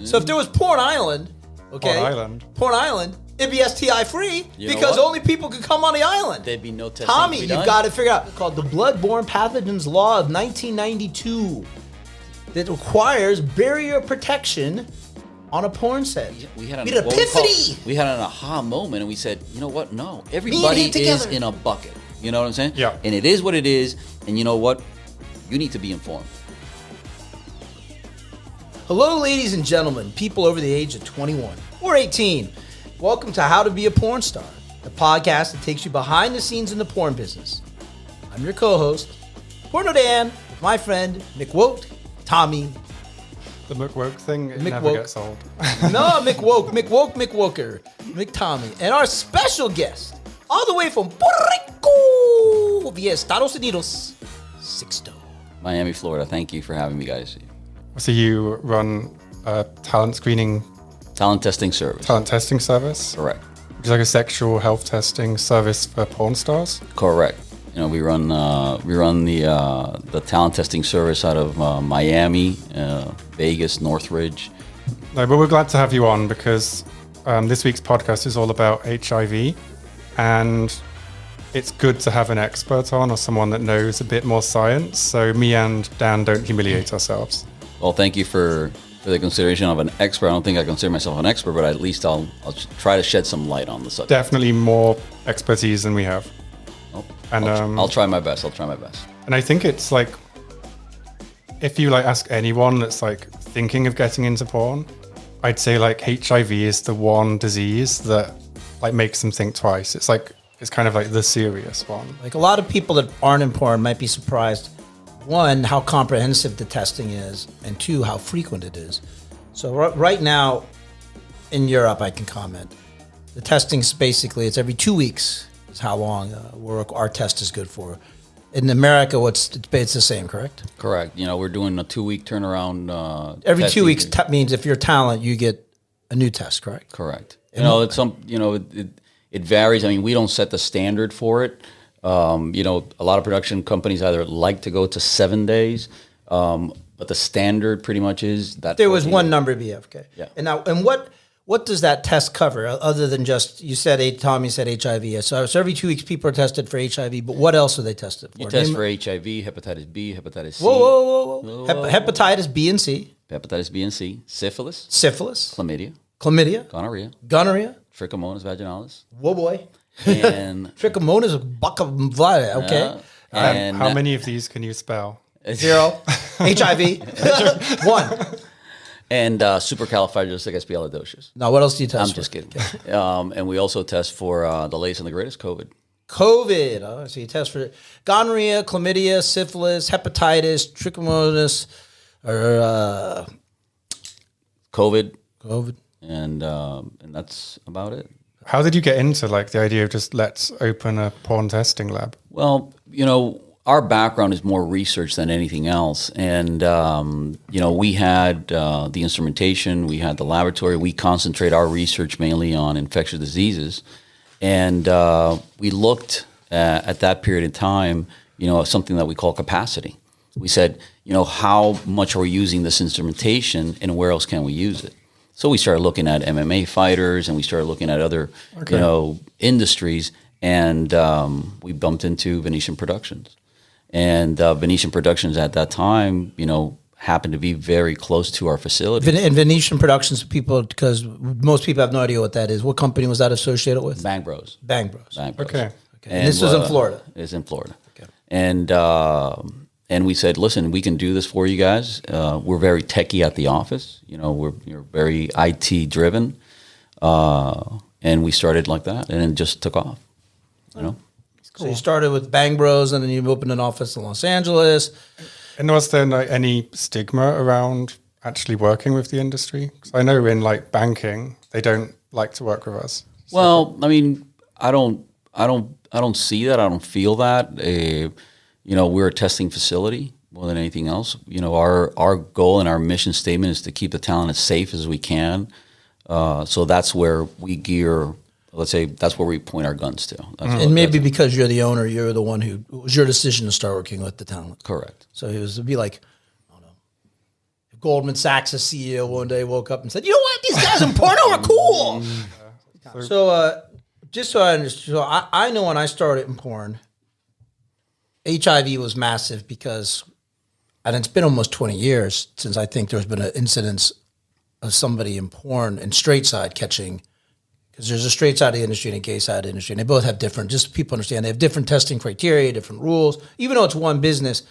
So if there was Porn Island, okay, Porn Island, it'd be STI free because only people could come on the island. There'd be no testing. Tommy, you've got to figure out. It's called the Bloodborne Pathogens Law of 1992 that requires barrier protection on a porn set. We had an epiphany. We had an aha moment, and we said, you know what? No, everybody is in a bucket. You know what I'm saying? Yeah. And it is what it is. And you know what? You need to be informed. Hello, ladies and gentlemen, people over the age of 21 or 18. Welcome to How to Be a Porn Star, the podcast that takes you behind the scenes in the porn business. I'm your co-host, Porno Dan, my friend Mick Woke, Tommy. The McWoke thing, it Mick never Woke. gets old. No, Mick Woker, Mick Tommy. And our special guest, all the way from Puerto Rico, via Estados Unidos, Sixto. Miami, Florida. Thank you for having me, guys. So you run a talent testing service. Talent testing service? Correct. Which is like a sexual health testing service for porn stars? Correct. You know, we run the talent testing service out of Miami, Vegas, Northridge. No, but we're glad to have you on because this week's podcast is all about HIV, and it's good to have an expert on or someone that knows a bit more science. So me and Dan don't humiliate ourselves. Well, thank you for the consideration of an expert. I don't think I consider myself an expert, but at least I'll try to shed some light on the subject. Definitely more expertise than we have. Oh, And I'll try my best. And I think it's like, if you like ask anyone that's like thinking of getting into porn, I'd say like HIV is the one disease that like makes them think twice. It's kind of like the serious one. Like a lot of people that aren't in porn might be surprised, one, how comprehensive the testing is, and two, how frequent it is. So right now in Europe, I can comment, the testing's basically, it's every 2 weeks is how long our test is good for. In America, it's the same, correct? Correct. You know, we're doing a 2-week turnaround. Every 2 weeks means if you're talent, you get a new test, correct? Correct. It varies. I mean, we don't set the standard for it. A lot of production companies either like to go to 7 days, but the standard pretty much is that there was one number BFK. Yeah. And what does that test cover other than just Tommy said HIV? So every 2 weeks people are tested for HIV, but what else are they tested for? You test for HIV, hepatitis B, hepatitis C. Whoa. Hepatitis B and C. Hepatitis B and C, syphilis, chlamydia, gonorrhea, trichomonas vaginalis. Whoa boy. And trichomonas buccal, okay. And how many of these can you spell? 0. HIV. 1. And supercalifragilisticexpialidocious. Now, what else do you test I'm just kidding. And we also test for the latest and the greatest, COVID. Oh, so you test for gonorrhea, chlamydia, syphilis, hepatitis, trichomonas, or COVID. And that's about it. How did you get into like the idea of just let's open a porn testing lab? Well, our background is more research than anything else. And, we had the instrumentation, we had the laboratory. We concentrate our research mainly on infectious diseases. And we looked at that period of time, something that we call capacity. We said, how much are we using this instrumentation and where else can we use it? So we started looking at MMA fighters and we started looking at other, industries. And we bumped into Venetian Productions. And Venetian Productions at that time, happened to be very close to our facility. And Venetian Productions, because most people have no idea what that is. What company was that associated with? Bang Bros. Okay. And this was in Florida. It's in Florida. Okay. And we said, listen, we can do this for you guys. We're very techie at the office. We're very IT driven. And we started like that, and it just took off. Cool. So you started with Bang Bros, and then you opened an office in Los Angeles. And was there any stigma around actually working with the industry? Because I know in like banking, they don't like to work with us. So. Well, I mean, I don't see that. I don't feel that. We're a testing facility more than anything else. Our goal and our mission statement is to keep the talent as safe as we can. So that's where we gear. Let's say that's where we point our guns to. And maybe because you're the owner, you're the one it was your decision to start working with the talent. Correct. So it'd be like, I don't know, Goldman Sachs' CEO one day woke up and said, "You know what? These guys in porno are cool." So, just so I understand, so I know when I started in porn, HIV was massive because, and it's been almost 20 years since I think there's been an incidence of somebody in porn and straight side catching, because there's a straight side of the industry and a gay side of the industry, and they both have different, just so people understand, they have different testing criteria, different rules, even though it's one business.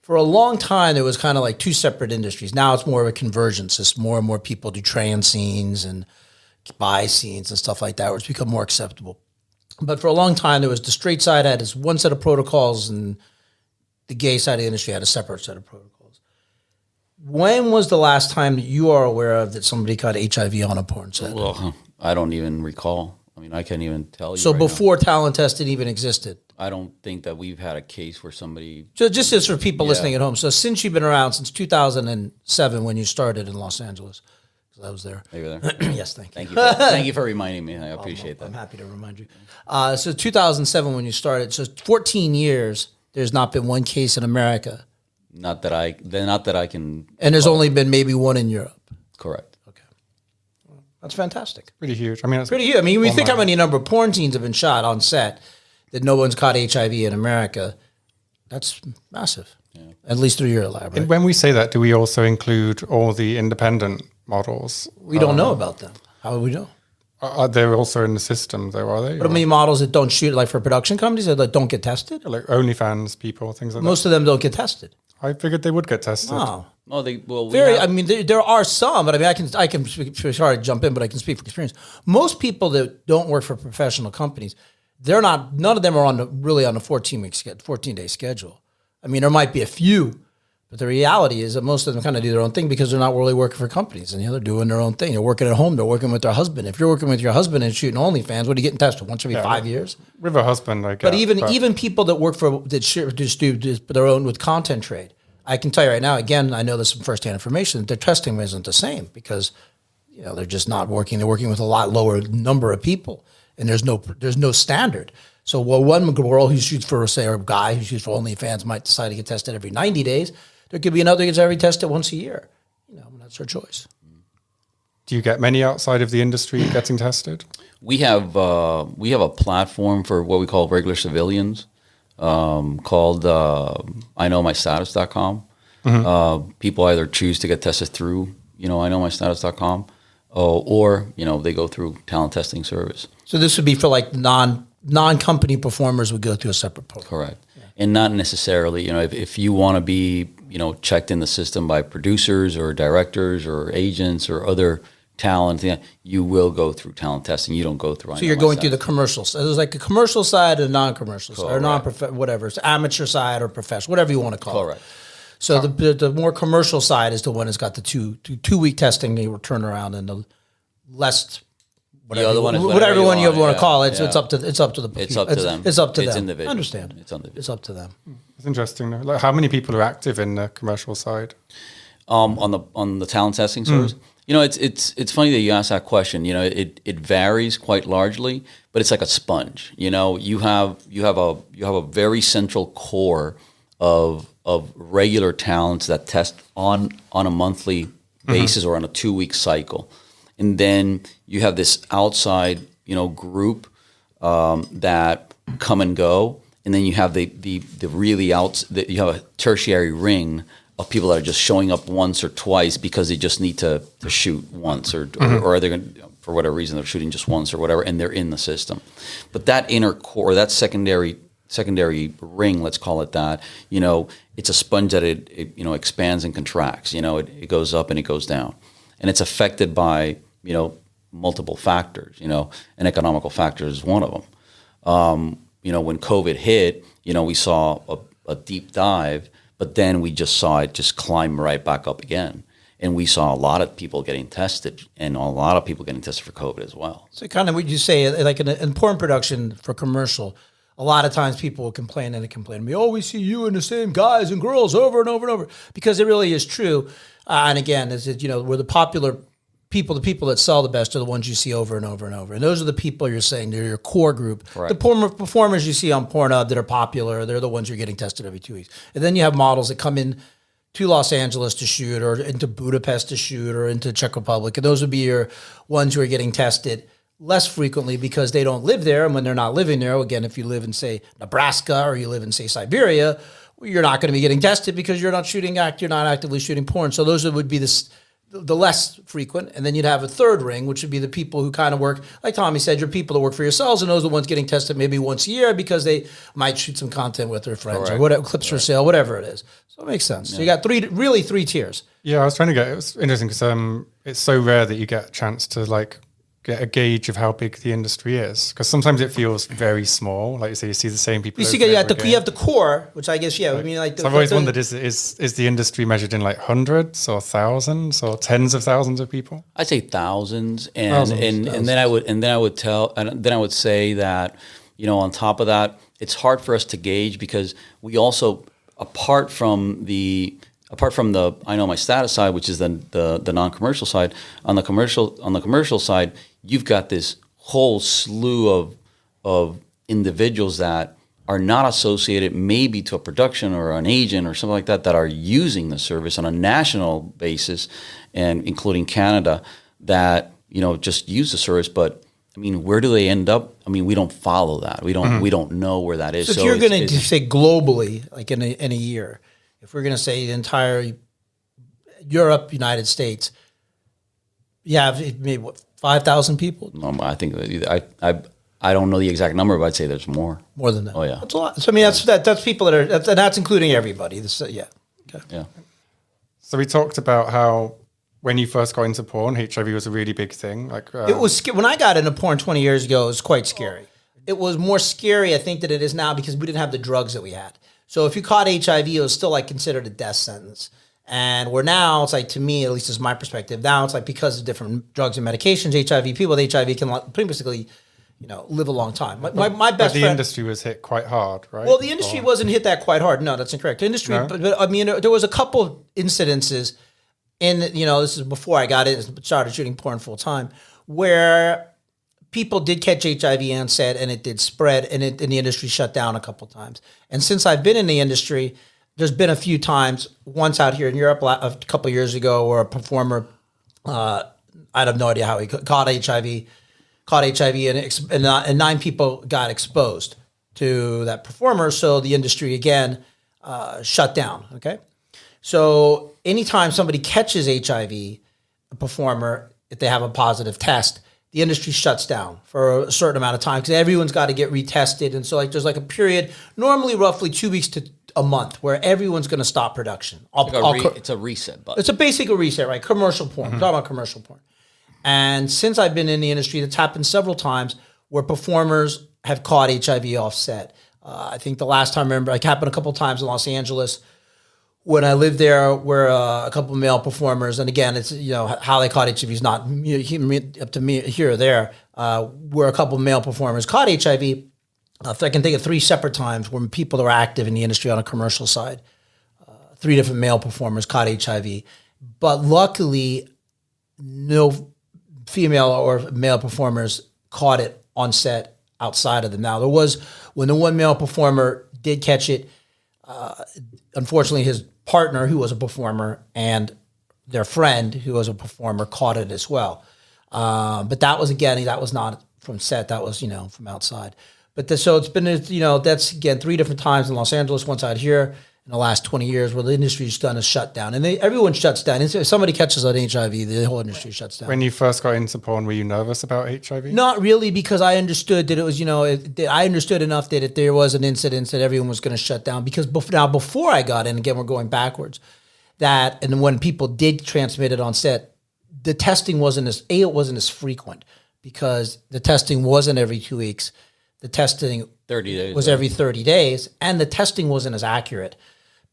For a long time, there was kind of like two separate industries. Now it's more of a convergence. It's more and more people do trans scenes and bi scenes and stuff like that, where it's become more acceptable. But for a long time, there was the straight side had this one set of protocols, and the gay side of the industry had a separate set of protocols. When was the last time that you are aware of that somebody caught HIV on a porn set? Well, I don't even recall. I mean, I can't even tell you. So right before talent testing even existed? now. I don't think that we've had a case where somebody. So just as for people listening at home, so since you've been around since 2007 when you started in Los Angeles, because I was there. You were there? Yes, thank you. Thank you for reminding me. I appreciate that. I'm happy to remind you. So 2007 when you started, so 14 years, there's not been one case in America. Not that I can. And there's only been maybe one in Europe. Correct. Okay. Well, that's fantastic. Pretty huge. I mean, it's Pretty huge. I mean, we think how many number of porn scenes have been shot on set that no one's caught HIV in America. That's massive. Yeah. At least through your lab, right? And when we say that, do we also include all the independent models? We don't know about them. How would we know? They're also in the system, though, are they? But how many models that don't shoot, like for production companies, that don't get tested? Like OnlyFans people, things like Most of them don't get tested. that. I figured they would get tested. Oh. No, they well. We Very. have- I mean, there are some, but I mean, I can speak, sorry to jump in, but I can speak from experience. Most people that don't work for professional companies, they're not. None of them are really on a 14-day schedule. I mean, there might be a few, but the reality is that most of them kind of do their own thing because they're not really working for companies, and they're doing their own thing. They're working at home. They're working with their husband. If you're working with your husband and shooting OnlyFans, what are you getting tested once every 5 years? With a husband, I guess. But even people that work for just do their own with content trade, I can tell you right now. Again, I know this from firsthand information. Their testing isn't the same because they're just not working. They're working with a lot lower number of people, and there's no standard. So one girl who shoots for, say, or a guy who shoots for OnlyFans might decide to get tested every 90 days. There could be another who gets every tested once a year. That's her choice. Do you get many outside of the industry getting tested? We have a platform for what we call regular civilians called iknowmystatus.com. People either choose to get tested through iknowmystatus.com or they go through talent testing service. So this would be for like non-company performers would go through a separate program. Correct. And not necessarily, if you want to be, checked in the system by producers or directors or agents or other talent, you will go through talent testing. You don't go through. So you're going through the commercial side. There's like a commercial side and a non-commercial side, or whatever. It's amateur side or professional, whatever you want to call it. Correct. So the more commercial side is the one that's got the two-week testing, they will turn around, and the less. Whatever you want to call it. So it's up to them. It's up to them. It's individual. I understand. It's up to them. It's interesting. Like, how many people are active in the commercial side? On the talent testing service. It's funny that you asked that question. It varies quite largely, but it's like a sponge. You have a very central core of regular talents that test on a monthly basis or on a 2-week cycle. And then you have this outside, group that come and go, and then you have the really you have a tertiary ring of people that are just showing up once or twice because they just need to shoot once, or they're going for whatever reason they're shooting just once or whatever, and they're in the system. But that inner core, that secondary ring, let's call it that, it's a sponge that it expands and contracts. It goes up and it goes down, and it's affected by multiple factors, and economical factors is one of them. When COVID hit, we saw a deep dive, but then we just saw it just climb right back up again. And we saw a lot of people getting tested, and a lot of people getting tested for COVID as well. So kind of what you say, like in porn production for commercial, a lot of times people will complain to me, oh, we see you and the same guys and girls over and over and over, because it really is true. And again, we're the popular people, the people that sell the best are the ones you see over and over and over. And those are the people you're saying, they're your core group. Correct. The porn performers you see on Pornhub that are popular, they're the ones you're getting tested every 2 weeks. And then you have models that come in to Los Angeles to shoot, or into Budapest to shoot, or into Czech Republic. And those would be your ones who are getting tested less frequently because they don't live there. And when they're not living there, again, if you live in, say, Nebraska, or you live in, say, Siberia, you're not going to be getting tested because you're not actively shooting porn. So those would be the less frequent. And then you'd have a third ring, which would be the people who kind of work, like Tommy said, your people that work for yourselves, and those are the ones getting tested maybe once a year because they might shoot some content with their friends or whatever, clips for sale, whatever it is. So it makes sense. Yeah. So you got three tiers. Yeah, I was trying to it was interesting because it's so rare that you get a chance to like get a gauge of how big the industry is, because sometimes it feels very small. Like you say, you see the same people. You have the core, which I guess I mean, like. So I've always wondered: is the industry measured in like hundreds or thousands or tens of thousands of people? I'd say thousands, and then I would say that, on top of that, it's hard for us to gauge because we also, apart from the I know my status side, which is the non-commercial side. On the commercial side, you've got this whole slew of individuals that are not associated maybe to a production or an agent or something like that are using the service on a national basis, and including Canada, that just use the service. But I mean, where do they end up? I mean, we don't follow that. We don't know where that is. So if you're going to say globally, like in a year, if we're going to say the entire Europe, United States, you have maybe 5,000 people? No, I think I don't know the exact number, but I'd say there's more. More than that. Oh yeah, that's a lot. So I mean, that's people that are that's including everybody. Okay. Yeah. So we talked about how when you first got into porn, HIV was a really big thing. Like it was when I got into porn 20 years ago. It was quite scary. It was more scary, I think, than it is now because we didn't have the drugs that we had. So if you caught HIV, it was still like considered a death sentence. And where now, it's like, to me, at least is my perspective, now it's like because of different drugs and medications, people with HIV can basically, live a long time. My best friend, industry was hit quite hard, right? Well, the industry wasn't hit that quite hard. No, that's incorrect. The industry, no? but I mean, there was a couple incidences this is before I got in, started shooting porn full time, where people did catch HIV onset and it did spread, and the industry shut down a couple times. And since I've been in the industry, there's been a few times, once out here in Europe a couple of years ago, where a performer, I have no idea how he caught HIV, and 9 people got exposed to that performer. So the industry again shut down. Okay, so anytime somebody catches HIV, a performer, if they have a positive test, the industry shuts down for a certain amount of time because everyone's got to get retested. And so there's a period, normally roughly 2 weeks to a month, where everyone's going to stop production. It's a reset button. It's a basic reset, right? Commercial porn. Mm-hmm. We're talking about commercial porn. And since I've been in the industry, that's happened several times where performers have caught HIV offset. I think the last time I remember, it happened a couple of times in Los Angeles when I lived there, where a couple of male performers, and again, it's how they caught HIV is not up to me here or there, where a couple of male performers caught HIV. I can think of 3 separate times when people that were active in the industry on a commercial side, 3 different male performers caught HIV, but luckily, no female or male performers caught it on set outside of them. Now, there was, when the one male performer did catch it, unfortunately, his partner, who was a performer, and their friend, who was a performer, caught it as well. But that was not from set. That was, from outside. But so it's been, that's again 3 different times in Los Angeles, once out here in the last 20 years, where the industry's done a shutdown, and everyone shuts down. If somebody catches on HIV, the whole industry shuts down. When you first got into porn, were you nervous about HIV? Not really, because I understood that it was, I understood enough that if there was an incident, that everyone was going to shut down. Because before I got in, again, we're going backwards, and when people did transmit it on set, the testing wasn't as frequent, because the testing wasn't every 2 weeks. The testing 30 days was every 30 days, and the testing wasn't as accurate,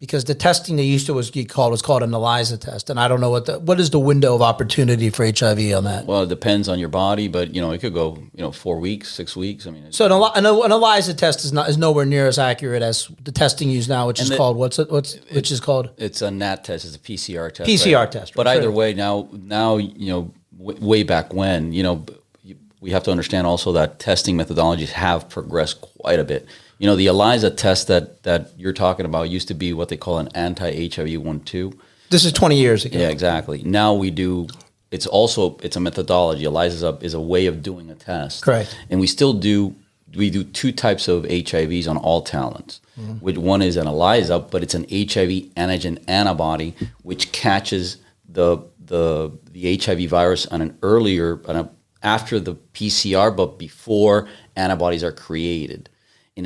because the testing they used to was called an ELISA test, and I don't know what is the window of opportunity for HIV on that. Well, it depends on your body, but it could go 4 weeks, 6 weeks. I mean, so an ELISA test is nowhere near as accurate as the testing used now, which is called which is called? It's a NAT test. It's a PCR test. PCR right? test. But right. either way, now way back when, we have to understand also that testing methodologies have progressed quite a bit. The ELISA test that you're talking about used to be what they call an anti-HIV 1-2. This is 20 years ago. Yeah, exactly. Now we do. It's a methodology. ELISA is a way of doing a test. Correct. And we still do. We do two types of HIVs on all talents. Which one is an ELISA, but it's an HIV antigen antibody, which catches the HIV virus on an earlier, after the PCR, but before antibodies are created.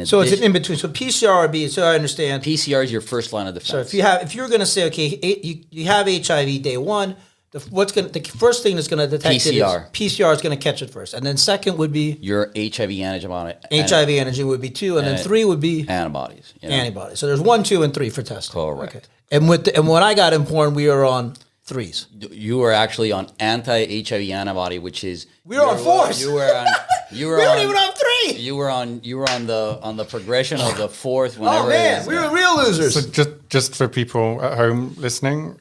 So it's an in between. So PCR would be, so I understand. PCR is your first line of defense. So if you're going to say, okay, you have HIV day one, the first thing that's going to detect PCR. PCR is going to catch it first, and then second would be your HIV antigen. HIV antigen would be 2, and then 3 would be antibodies. Antibodies. So there's 1, 2, and 3 for testing. Correct. Okay. And when I got in porn, we were on 3s. You were actually on anti-HIV antibody, which is we were on 4s. You were on. We weren't even on 3. You were on the progression of the 4th. Whenever oh man, we were real losers. So just for people at home listening,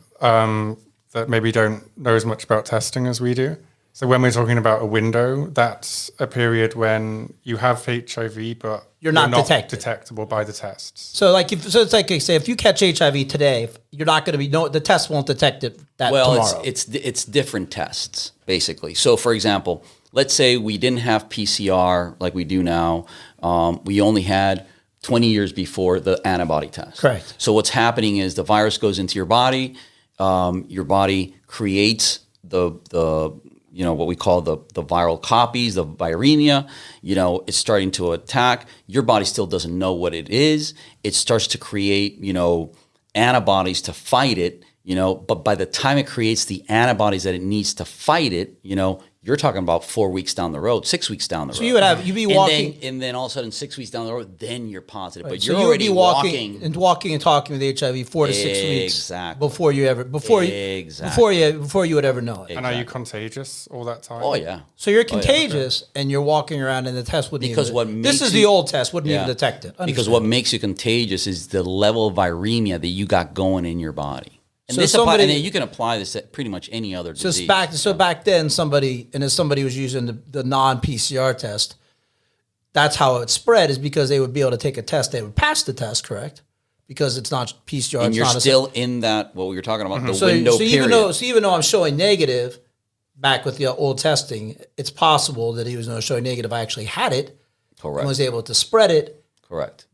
that maybe don't know as much about testing as we do. So when we're talking about a window, that's a period when you have HIV, but you're not detectable by the tests. So it's like say if you catch HIV today, you're not going to be the test won't detect it tomorrow. It's different tests basically. So for example, let's say we didn't have PCR like we do now. We only had 20 years before the antibody test. Correct. So what's happening is the virus goes into your body. Your body creates the what we call the viral copies, the viremia. It's starting to attack. Your body still doesn't know what it is. It starts to create antibodies to fight it. But by the time it creates the antibodies that it needs to fight it, you're talking about 4 weeks down the road, 6 weeks down the road. So you'd be walking, and then all of a sudden 6 weeks down the road, then you're positive. Right. But so you're you would already be walking and talking with HIV 4 to 6 weeks before you would ever know it. And are you contagious all that time? Oh yeah. So you're contagious and you're walking around and the test wouldn't this is the old test, wouldn't even detect it. Because what makes you contagious is the level of viremia that you got going in your body. And, so and then you can apply this to pretty much any other disease. Back then, somebody was using the non-PCR test, that's how it spread, is because they would be able to take a test. They would pass the test, correct? Because it's not PCR. And you're still in that, what we were talking about, the window period. Even though I'm showing negative, back with the old testing, it's possible that even though showing negative, I actually had it. Correct. And was able to spread it. Correct.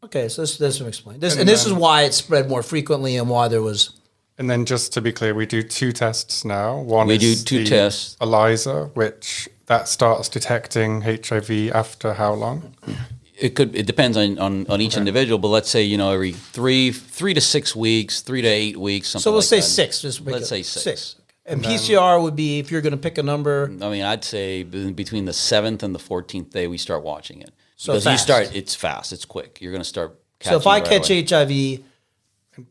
Okay, so this will explain. This is why it spread more frequently and why there was... And then just to be clear, we do 2 tests now. One we is do 2 tests. ELISA, which that starts detecting HIV after how long? It depends on each individual, but let's say every 3 to 6 weeks, 3 to 8 weeks, something. So we'll like say that. 6. Let's say 6. And PCR would be, if you're going to pick a number. I mean, I'd say between the 7th and the 14th day we start watching it. So because it's fast, it's quick. You're going to start catching. So if I right catch away. HIV,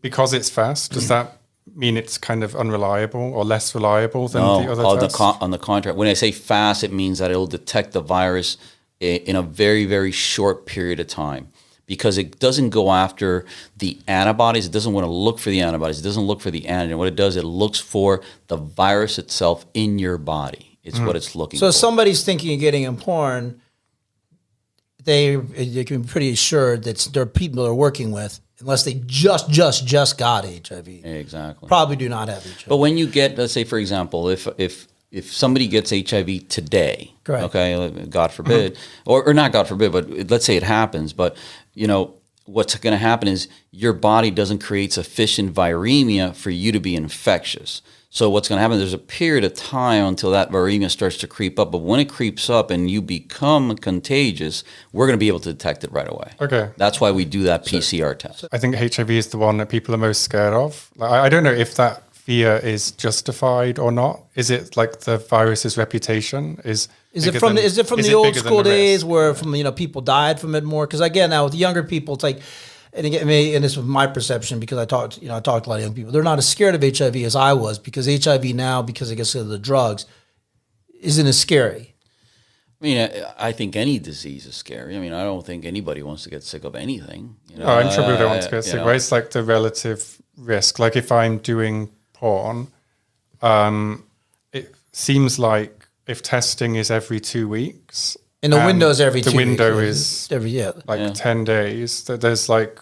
because it's fast, does that mean it's kind of unreliable or less reliable than the other tests? On the contrary. When I say fast, it means that it'll detect the virus in a very, very short period of time, because it doesn't go after the antibodies. It doesn't want to look for the antibodies. It doesn't look for the antigen. What it does, it looks for the virus itself in your body. It's what it's looking for. So if somebody's thinking of getting in porn, they can be pretty assured that there are people they're working with, unless they just got HIV. Exactly. Probably do not have HIV. But when you get, let's say, for example, if somebody gets HIV today, correct. Okay, God forbid, or not God forbid, but let's say it happens, but what's going to happen is your body doesn't create sufficient viremia for you to be infectious. So what's going to happen, there's a period of time until that viremia starts to creep up. But when it creeps up and you become contagious, we're going to be able to detect it right away. Okay. That's why we do that PCR test. I think HIV is the one that people are most scared of. I don't know if that fear is justified or not. Is it like the virus's reputation is it from the old school days where people died from it more? Because again, now with younger people, it's like, and again, and this was my perception because I talked to a lot of young people. They're not as scared of HIV as I was, because HIV now, because I guess of the drugs, isn't as scary. I mean, I think any disease is scary. I mean, I don't think anybody wants to get sick of anything. I'm sure people don't want to get sick. But it's like the relative risk. Like if I'm doing porn, it seems like if testing is every 2 weeks, And the window's every 2 the weeks. window is every 10 days. That there's like,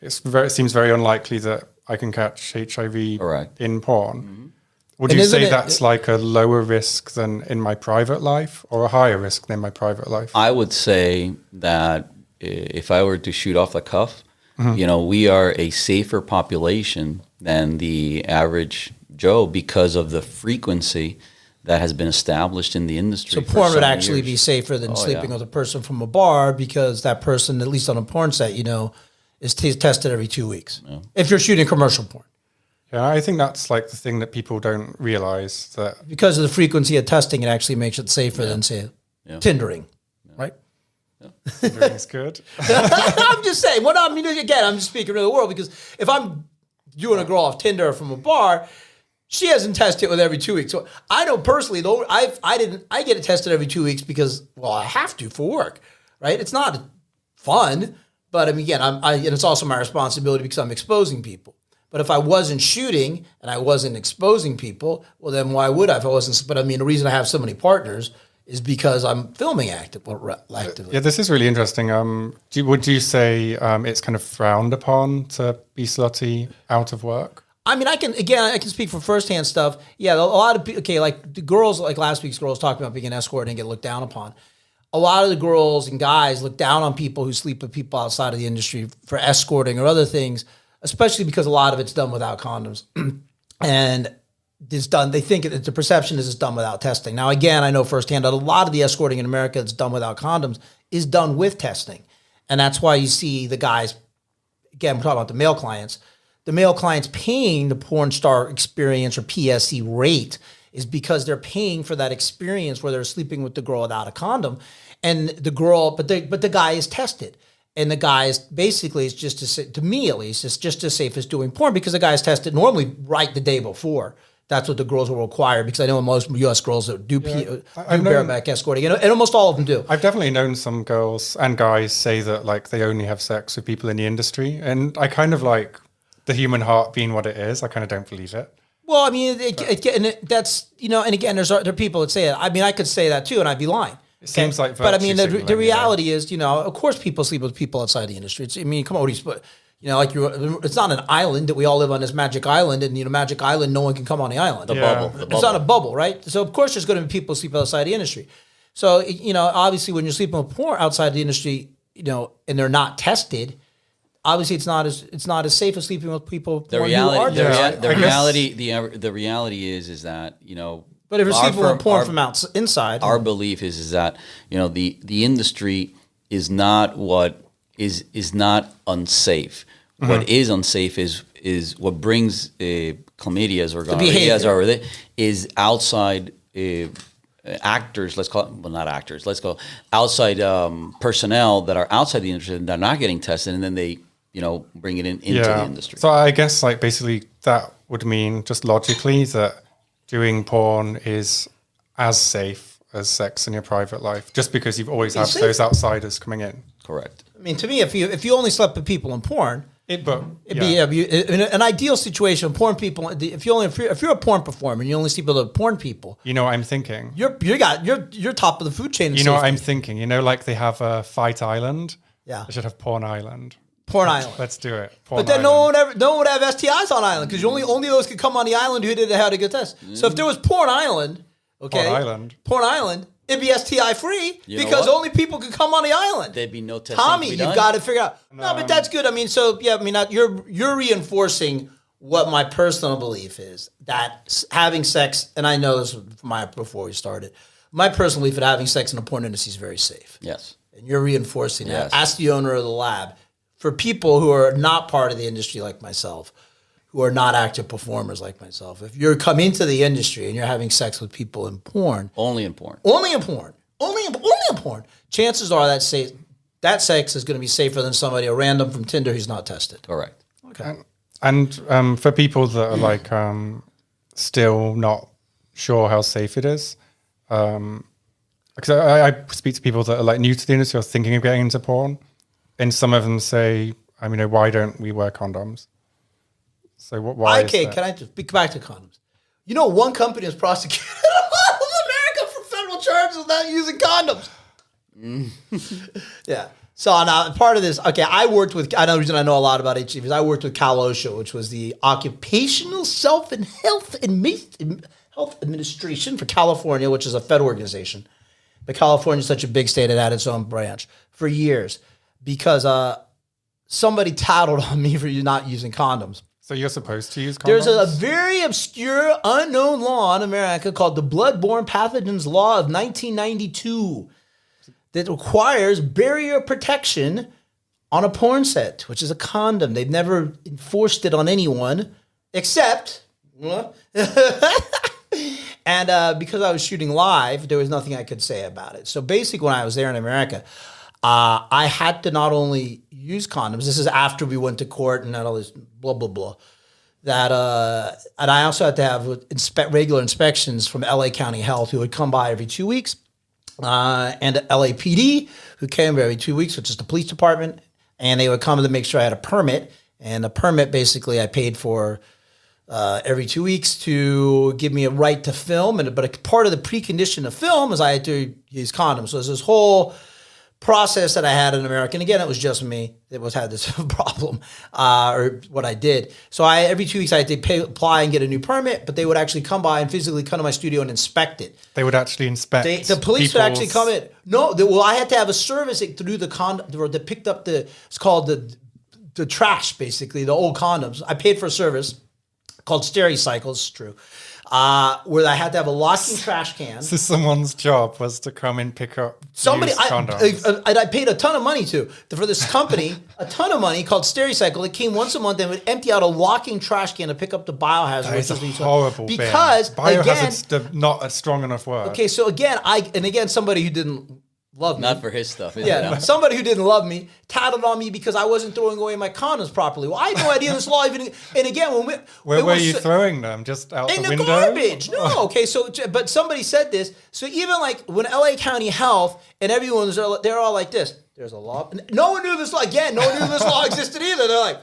it seems very unlikely that I can catch HIV Correct. in porn. Would And you isn't say it- that's like a lower risk than in my private life, or a higher risk than my private life? I would say that if I were to shoot off the cuff, we are a safer population than the average Joe because of the frequency that has been established in the industry. So for porn so would many actually years. be safer than sleeping yeah. with a person from a bar because that person, at least on a porn set, is tested every 2 weeks. If you're shooting commercial porn. Yeah, I think that's like the thing that people don't realize, that Because of the frequency of testing, it actually makes it safer than, say, Tindering, right? everything's good. I'm just saying. Well, I mean, again, I'm just speaking to the world because if I'm doing a girl off Tinder or from a bar, she hasn't tested with every 2 weeks. So I know personally, though, I get it tested every 2 weeks because, well, I have to for work, right? It's not fun, but I mean, again, and it's also my responsibility because I'm exposing people. But if I wasn't shooting and I wasn't exposing people, well, then why would I if I wasn't? But I mean, the reason I have so many partners is because I'm filming actively. Yeah, this is really interesting. Would you say it's kind of frowned upon to be slutty out of work? I mean, I can speak from firsthand stuff. Yeah, a lot of people, like the girls, like last week's girls talking about being an escort and get looked down upon. A lot of the girls and guys look down on people who sleep with people outside of the industry for escorting or other things, especially because a lot of it's done without condoms. And it's done, they think the perception is it's done without testing. Now, again, I know firsthand that a lot of the escorting in America that's done without condoms is done with testing. And that's why you see the guys, again, we're talking about the male clients paying the porn star experience or PSE rate is because they're paying for that experience where they're sleeping with the girl without a condom. And the girl, but the guy is tested. And the guy is basically, it's just to me at least, it's just as safe as doing porn because the guy is tested normally right the day before. That's what the girls will require because I know most U.S. girls that do bareback escorting, and almost all of them do. I've definitely known some girls and guys say that like they only have sex with people in the industry, and I kind of like the human heart being what it is. I kind of don't believe it. Well, I mean, that's and again, there are people that say it. I mean, I could say that too, and I'd be lying. It seems like, but I mean, the signaling, reality is, of course, people sleep with people outside the industry. I mean, come on, it's not an island that we all live on this magic island, and Magic Island, no one can come on the island. The bubble. It's not a bubble, right? So of course, there's going to be people sleep outside the industry. So obviously, when you're sleeping with porn outside the industry, and they're not tested, obviously it's not as safe as sleeping with people. The reality is that But if you're sleeping with porn from inside, our belief is that the industry is not is not unsafe. Mm-hmm. What is unsafe is what brings chlamydias or gonorrheas or is outside actors. Let's call it, well, not actors. Let's go outside personnel that are outside the industry and they're not getting tested, and then they bring it into the industry. So I guess like basically that would mean just logically that doing porn is as safe as sex in your private life, just because you've always had those outsiders coming in. Correct. I mean, to me, if you only slept with people in porn, it'd be in an ideal situation. Porn people, if you're a porn performer and you only sleep with porn people, you know what I'm thinking. You're top of the food chain. You know what I'm thinking. Like they have a Fight Island. Yeah, they should have Porn Island. Porn Island. Let's do it. But then no one would have STIs on Island because only those could come on the island who had a good test. So if there was Porn Island, Porn Island, it'd be STI free because only people could come on the island. There'd be no testing. Tommy, you've got to figure out. No, but that's good. I mean, you're reinforcing what my personal belief is, that having sex, and I know this before we started, my personal belief that having sex in the porn industry is very safe. Yes. And you're reinforcing that. Ask the owner of the lab. For people who are not part of the industry like myself, who are not active performers like myself, if you're coming into the industry and you're having sex with people in porn, only in porn, chances are that sex is going to be safer than a random from Tinder who's not tested. Correct. Okay. And for people that are like still not sure how safe it is, because I speak to people that are like new to the industry or thinking of getting into porn. And some of them say, why don't we wear condoms? So why? Okay, can I just back to condoms? One company is prosecuted all of America for federal charges of not using condoms. Yeah. So now part of this, okay, I know the reason I know a lot about HIV is I worked with Cal OSHA, which was the Occupational Health Administration for California, which is a federal organization. But California is such a big state, it had its own branch for years because somebody tattled on me for not using condoms. So you're supposed to use condoms? There's a very obscure, unknown law in America called the Bloodborne Pathogens Law of 1992 that requires barrier protection on a porn set, which is a condom. They've never enforced it on anyone except... And because I was shooting live, there was nothing I could say about it. So basically, when I was there in America, I had to not only use condoms. This is after we went to court and had all this blah, blah, blah. And I also had to have regular inspections from LA County Health, who would come by every 2 weeks, and LAPD, who came every 2 weeks, which is the police department. And they would come to make sure I had a permit. And the permit, basically, I paid for every 2 weeks to give me a right to film. But a part of the precondition of film is I had to use condoms. So there's this whole process that I had in America. And again, it was just me that had this problem, or what I did. So every 2 weeks I had to apply and get a new permit, but they would actually come by and physically come to my studio and inspect it. They would actually inspect the police would actually come in. No, I had to have a service through the condom that picked up it's called the trash, basically, the old condoms. I paid for a service called Stericycles, it's true, where I had to have a locking trash can. So someone's job was to come and pick up condoms. I paid a ton of money for this company, a ton of money called Stericycle. It came once a month and would empty out a locking trash can to pick up the biohazard. That is a horrible thing. Because biohazard's not a strong enough word. Okay, so again, somebody who didn't love me. Not for his stuff. Somebody who didn't love me tattled on me because I wasn't throwing away my condoms properly. Well, I had no idea this law even. And again, where were you throwing them? Just out the window? In the garbage. No. Okay. So, but somebody said this. So even like when LA County Health and everyone they're all like this. There's a law. No one knew this law. Again, no one knew this law existed either. They're like,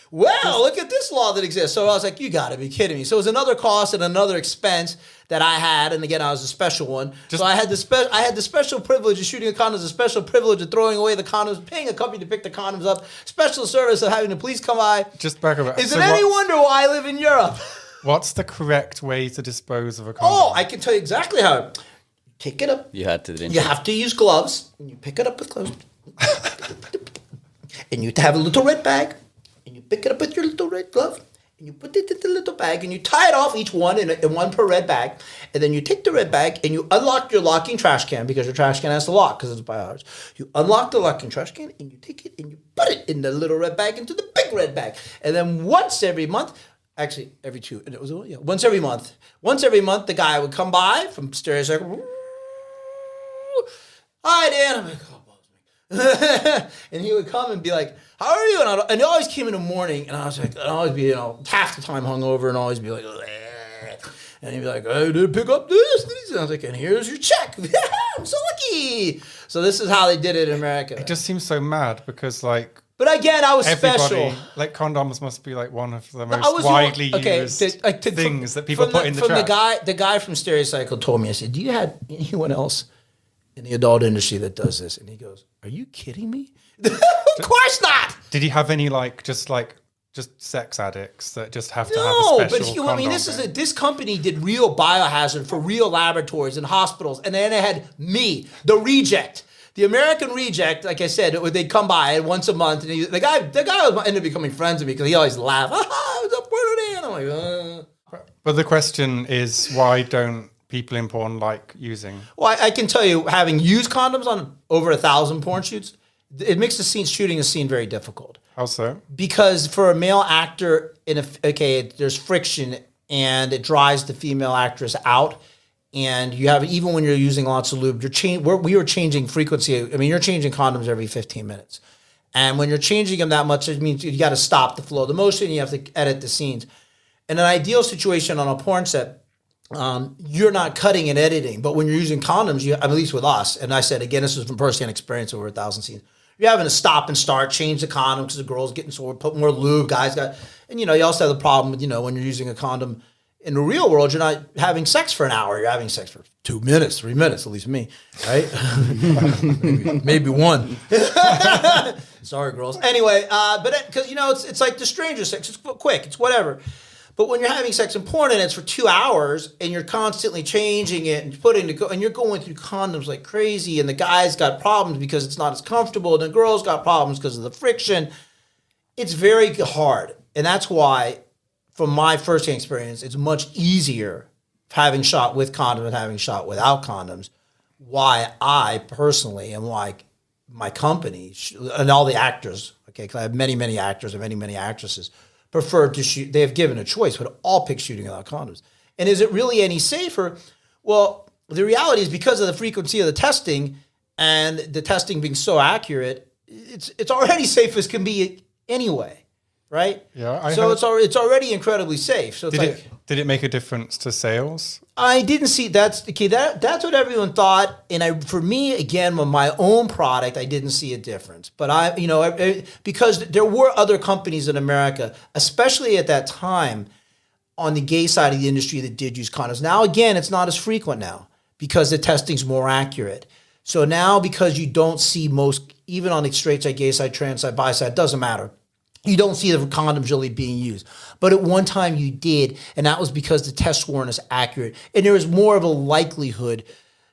well, look at this law that exists. So I was like, you got to be kidding me. So it was another cost and another expense that I had. And again, I was a special one. So I had the special privilege of shooting a condom, the special privilege of throwing away the condoms, paying a company to pick the condoms up, special service of having the police come by. Just back up. Is it any wonder why I live in Europe? What's the correct way to dispose of a condom? Oh, I can tell you exactly how. Pick it up. You have to use gloves. And you pick it up with gloves. And you have a little red bag. And you pick it up with your little red glove, and you put it in the little bag, and you tie it off each one in one per red bag. And then you take the red bag, and you unlock your locking trash can, because your trash can has to lock, because it's biohazard. You unlock the locking trash can, and you take it, and you put it in the little red bag into the big red bag. And then once every month, actually once every month, the guy would come by from Stericycle. Hi, Dan. I'm like, oh, balls me. And he would come and be like, how are you? And he always came in the morning, and I was like, I'd always be, half the time hungover, and always be like, bleh. And he'd be like, I did pick up this. And I was like, and here's your check. I'm so lucky. So this is how they did it in America. It just seems so mad because, like, but again, I was special. Like, condoms must be like one of the most widely used things that people put in the trash. The guy from Stericycle told me, I said, do you have anyone else in the adult industry that does this? And he goes, are you kidding me? Of course not. Did he have any just sex addicts that just have to have a special condom? I mean, this company did real biohazard for real laboratories and hospitals, and then they had me, the reject. The American reject, like I said, they'd come by once a month, and the guy ended up becoming friends with me because he always laughed. I was a porno. I'm like, But the question is, why don't people in porn like using? Well, I can tell you, having used condoms on over 1,000 porn shoots, it makes shooting a scene very difficult. How so? Because for a male actor, there's friction, and it drives the female actress out. And you have, even when you're using lots of lube, we were changing frequency. I mean, you're changing condoms every 15 minutes. And when you're changing them that much, it means you got to stop the flow of the motion. You have to edit the scenes. In an ideal situation on a porn set, you're not cutting and editing. But when you're using condoms, at least with us, and I said, again, this is from first-hand experience over 1,000 scenes, you're having to stop and start, change the condom because the girl's getting sore, put more lube, guys got, and you also have the problem with, when you're using a condom, In the real world, you're not having sex for an hour. You're having sex for 2 minutes, 3 minutes, at least me, right? maybe one. Sorry, girls. Anyway, but because it's like the stranger sex. It's quick. It's whatever. But when you're having sex in porn and it's for 2 hours and you're constantly changing it and and you're going through condoms like crazy, and the guy's got problems because it's not as comfortable, and the girl's got problems because of the friction. It's very hard, and that's why, from my first-hand experience, it's much easier having shot with condoms and having shot without condoms. Why I personally and why my company and all the actors, okay, because I have many, many actors and many, many actresses, prefer to shoot. They have given a choice, but all pick shooting without condoms. And is it really any safer? Well, the reality is, because of the frequency of the testing and the testing being so accurate, it's already safe as can be anyway, right? Yeah. It's already incredibly safe. So did it make a difference to sales? I didn't see. That's the key. That's what everyone thought. And for me, again, with my own product, I didn't see a difference. But because there were other companies in America, especially at that time, on the gay side of the industry that did use condoms. Now, again, it's not as frequent now because the testing's more accurate. So now, because you don't see most, even on the straight side, gay side, trans side, bi side, doesn't matter. You don't see the condoms really being used. But at one time you did, and that was because the tests weren't as accurate. And there was more of a likelihood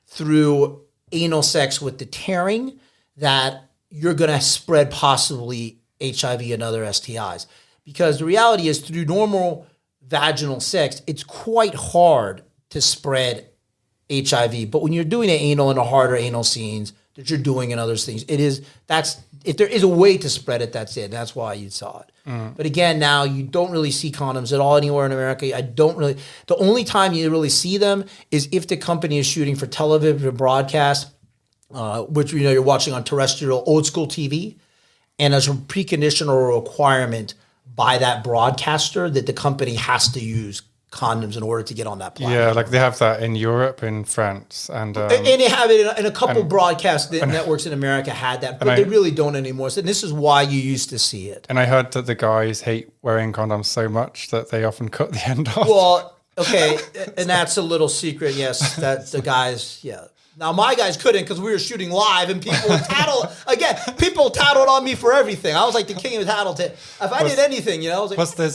through anal sex with the tearing that you're going to spread possibly HIV and other STIs. Because the reality is, through normal vaginal sex, it's quite hard to spread HIV. But when you're doing the anal and the harder anal scenes that you're doing and other things, if there is a way to spread it, that's it. That's why you saw it. But again, now you don't really see condoms at all anywhere in America. The only time you really see them is if the company is shooting for television broadcast, which you're watching on terrestrial old school TV, and as a precondition or a requirement by that broadcaster that the company has to use condoms in order to get on that platform. Yeah, like they have that in Europe, in France, and they have it in a couple broadcast networks in America had that, but they really don't anymore. So this is why you used to see it. And I heard that the guys hate wearing condoms so much that they often cut the end off. Well, okay, and that's a little secret. Yes, that the guys, yeah. Now my guys couldn't because we were shooting live, and people tattled on me for everything. I was like the king of tattle. If I did anything, I was like, plus being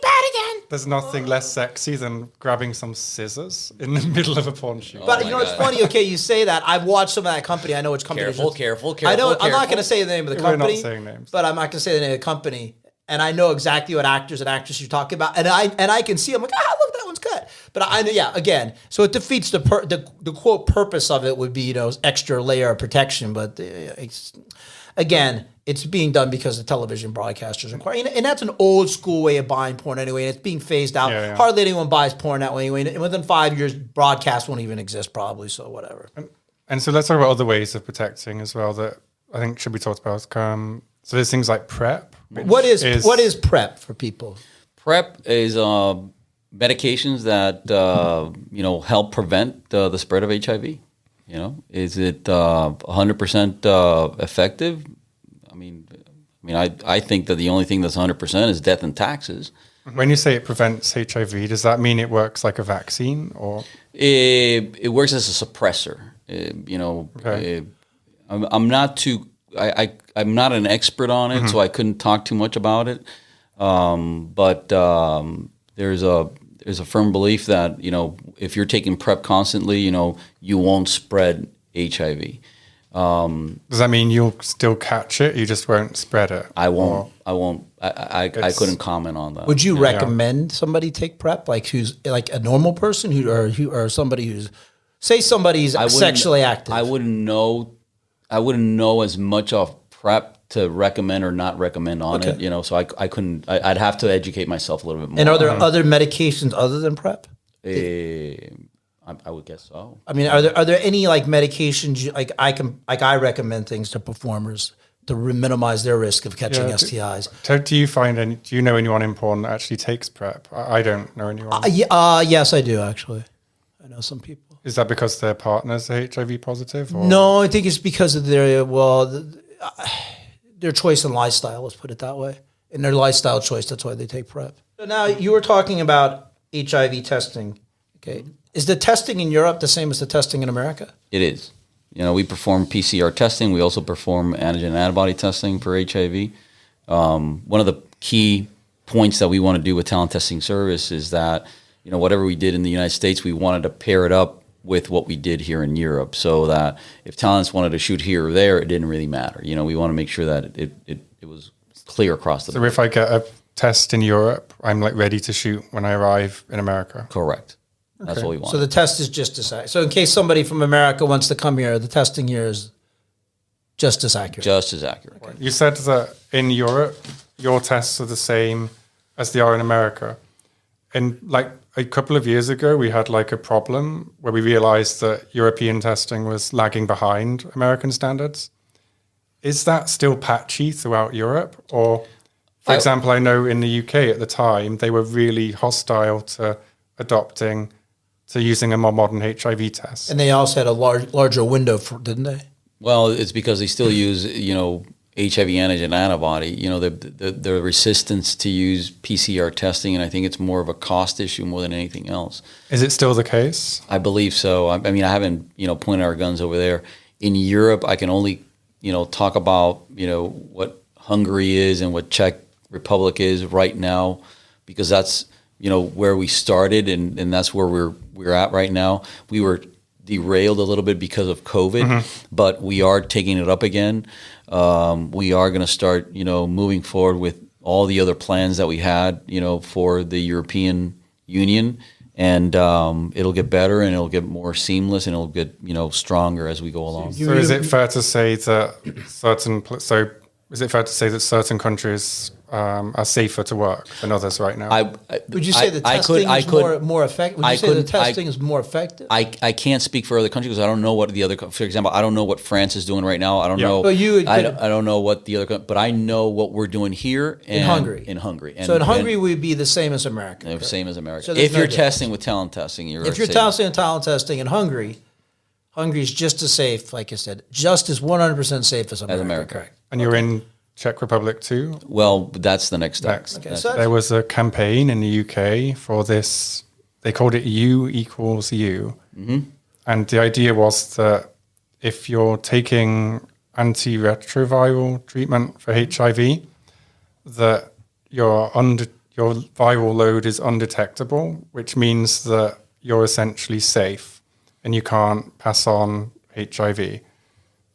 bad again. There's nothing less sexy than grabbing some scissors in the middle of a porn shoot. But it's funny. Okay, you say that. I've watched some of that company. I know which company. Careful. I know. I'm not going to say the name of the company. We're not saying names. But I'm not going to say the name of the company. And I know exactly what actors and actresses you're talking about. And I can see. I'm like, look, that one's good. But again. So it defeats the quote purpose of it would be extra layer of protection. But it's being done because the television broadcasters require, and that's an old school way of buying porn anyway. And it's being phased out. Yeah. Hardly anyone buys porn that way anyway. And within 5 years, broadcast won't even exist probably. So whatever. And so let's talk about other ways of protecting as well that I think should be talked about. So there's things like PrEP. What is PrEP for people? PrEP is medications that help prevent the spread of HIV. Is it 100% effective? I think that the only thing that's 100% is death and taxes. When you say it prevents HIV, does that mean it works like a vaccine, or it works as a suppressor? Okay. I'm not too. I'm not an expert on it, so I couldn't talk too much about it. But there's a firm belief that if you're taking PrEP constantly, you won't spread HIV. Does that mean you'll still catch it? You just won't spread it? I won't. I couldn't comment on that. Would you recommend somebody take PrEP, like who's like a normal person or somebody who's somebody's sexually active? I wouldn't know as much of PrEP to recommend or not recommend on it. So I couldn't. I'd have to educate myself a little bit more. And are there other medications other than PrEP? I would guess so. I mean, are there any like medications I recommend things to performers to minimize their risk of catching STIs? Do you know anyone in porn that actually takes PrEP? I don't know anyone. Yes, I do actually. I know some people. Is that because their partners are HIV positive? Or? No, I think it's because of their choice in lifestyle. Let's put it that way. In their lifestyle choice, that's why they take PrEP. So now you were talking about HIV testing. Okay, is the testing in Europe the same as the testing in America? It is. We perform PCR testing. We also perform antigen and antibody testing for HIV. One of the key points that we want to do with talent testing service is that, whatever we did in the United States, we wanted to pair it up with what we did here in Europe, so that if talents wanted to shoot here or there, it didn't really matter. We want to make sure that it was clear across the board. So if I get a test in Europe, I'm like ready to shoot when I arrive in America. Correct. That's what we want. So the test is just as accurate. So in case somebody from America wants to come here, the testing here is just as accurate. Just as accurate. You said that in Europe, your tests are the same as they are in America. And like a couple of years ago, we had like a problem where we realized that European testing was lagging behind American standards. Is that still patchy throughout Europe? Or, for example, I know in the UK at the time, they were really hostile to using a more modern HIV test. And they also had a larger window, didn't they? Well, it's because they still use, HIV antigen antibody, the resistance to use PCR testing, and I think it's more of a cost issue more than anything else. Is it still the case? I believe so. I mean, I haven't, pointed our guns over there. In Europe, I can only, talk about, what Hungary is and what Czech Republic is right now, because that's, where we started and that's where we're at right now. We were derailed a little bit because of COVID, but we are taking it up again. We are going to start, moving forward with all the other plans that we had, for the European Union, and it'll get better and it'll get more seamless and it'll get, stronger as we go along. So is it fair to say that certain countries are safer to work than others right now? Would you say the testing is more effective? Would you say the testing is more effective? I can't speak for other countries because I don't know what the other. For example, I don't know what France is doing right now. I don't know. But I don't know what the other. But I know what we're doing here in Hungary. In Hungary. So in Hungary, we'd be the same as America. The same as America. So if you're testing with talent testing, if you're testing and talent testing in Hungary, Hungary's just as safe, like I said, just as 100% safe as America. Correct. And you're in Czech Republic too? Well, that's the next step. Okay, there was a campaign in the UK for this. They called it U equals U. Mm-hmm. And the idea was that if you're taking antiretroviral treatment for HIV, that your viral load is undetectable, which means that you're essentially safe and you can't pass on HIV.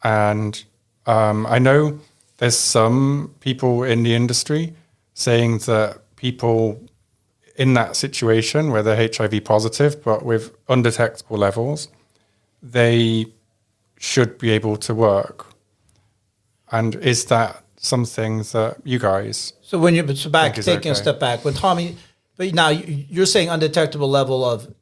And I know there's some people in the industry saying that people in that situation where they're HIV positive but with undetectable levels, they should be able to work. And is that something that you guys taking a step back, when Tommy, but now you're saying undetectable level of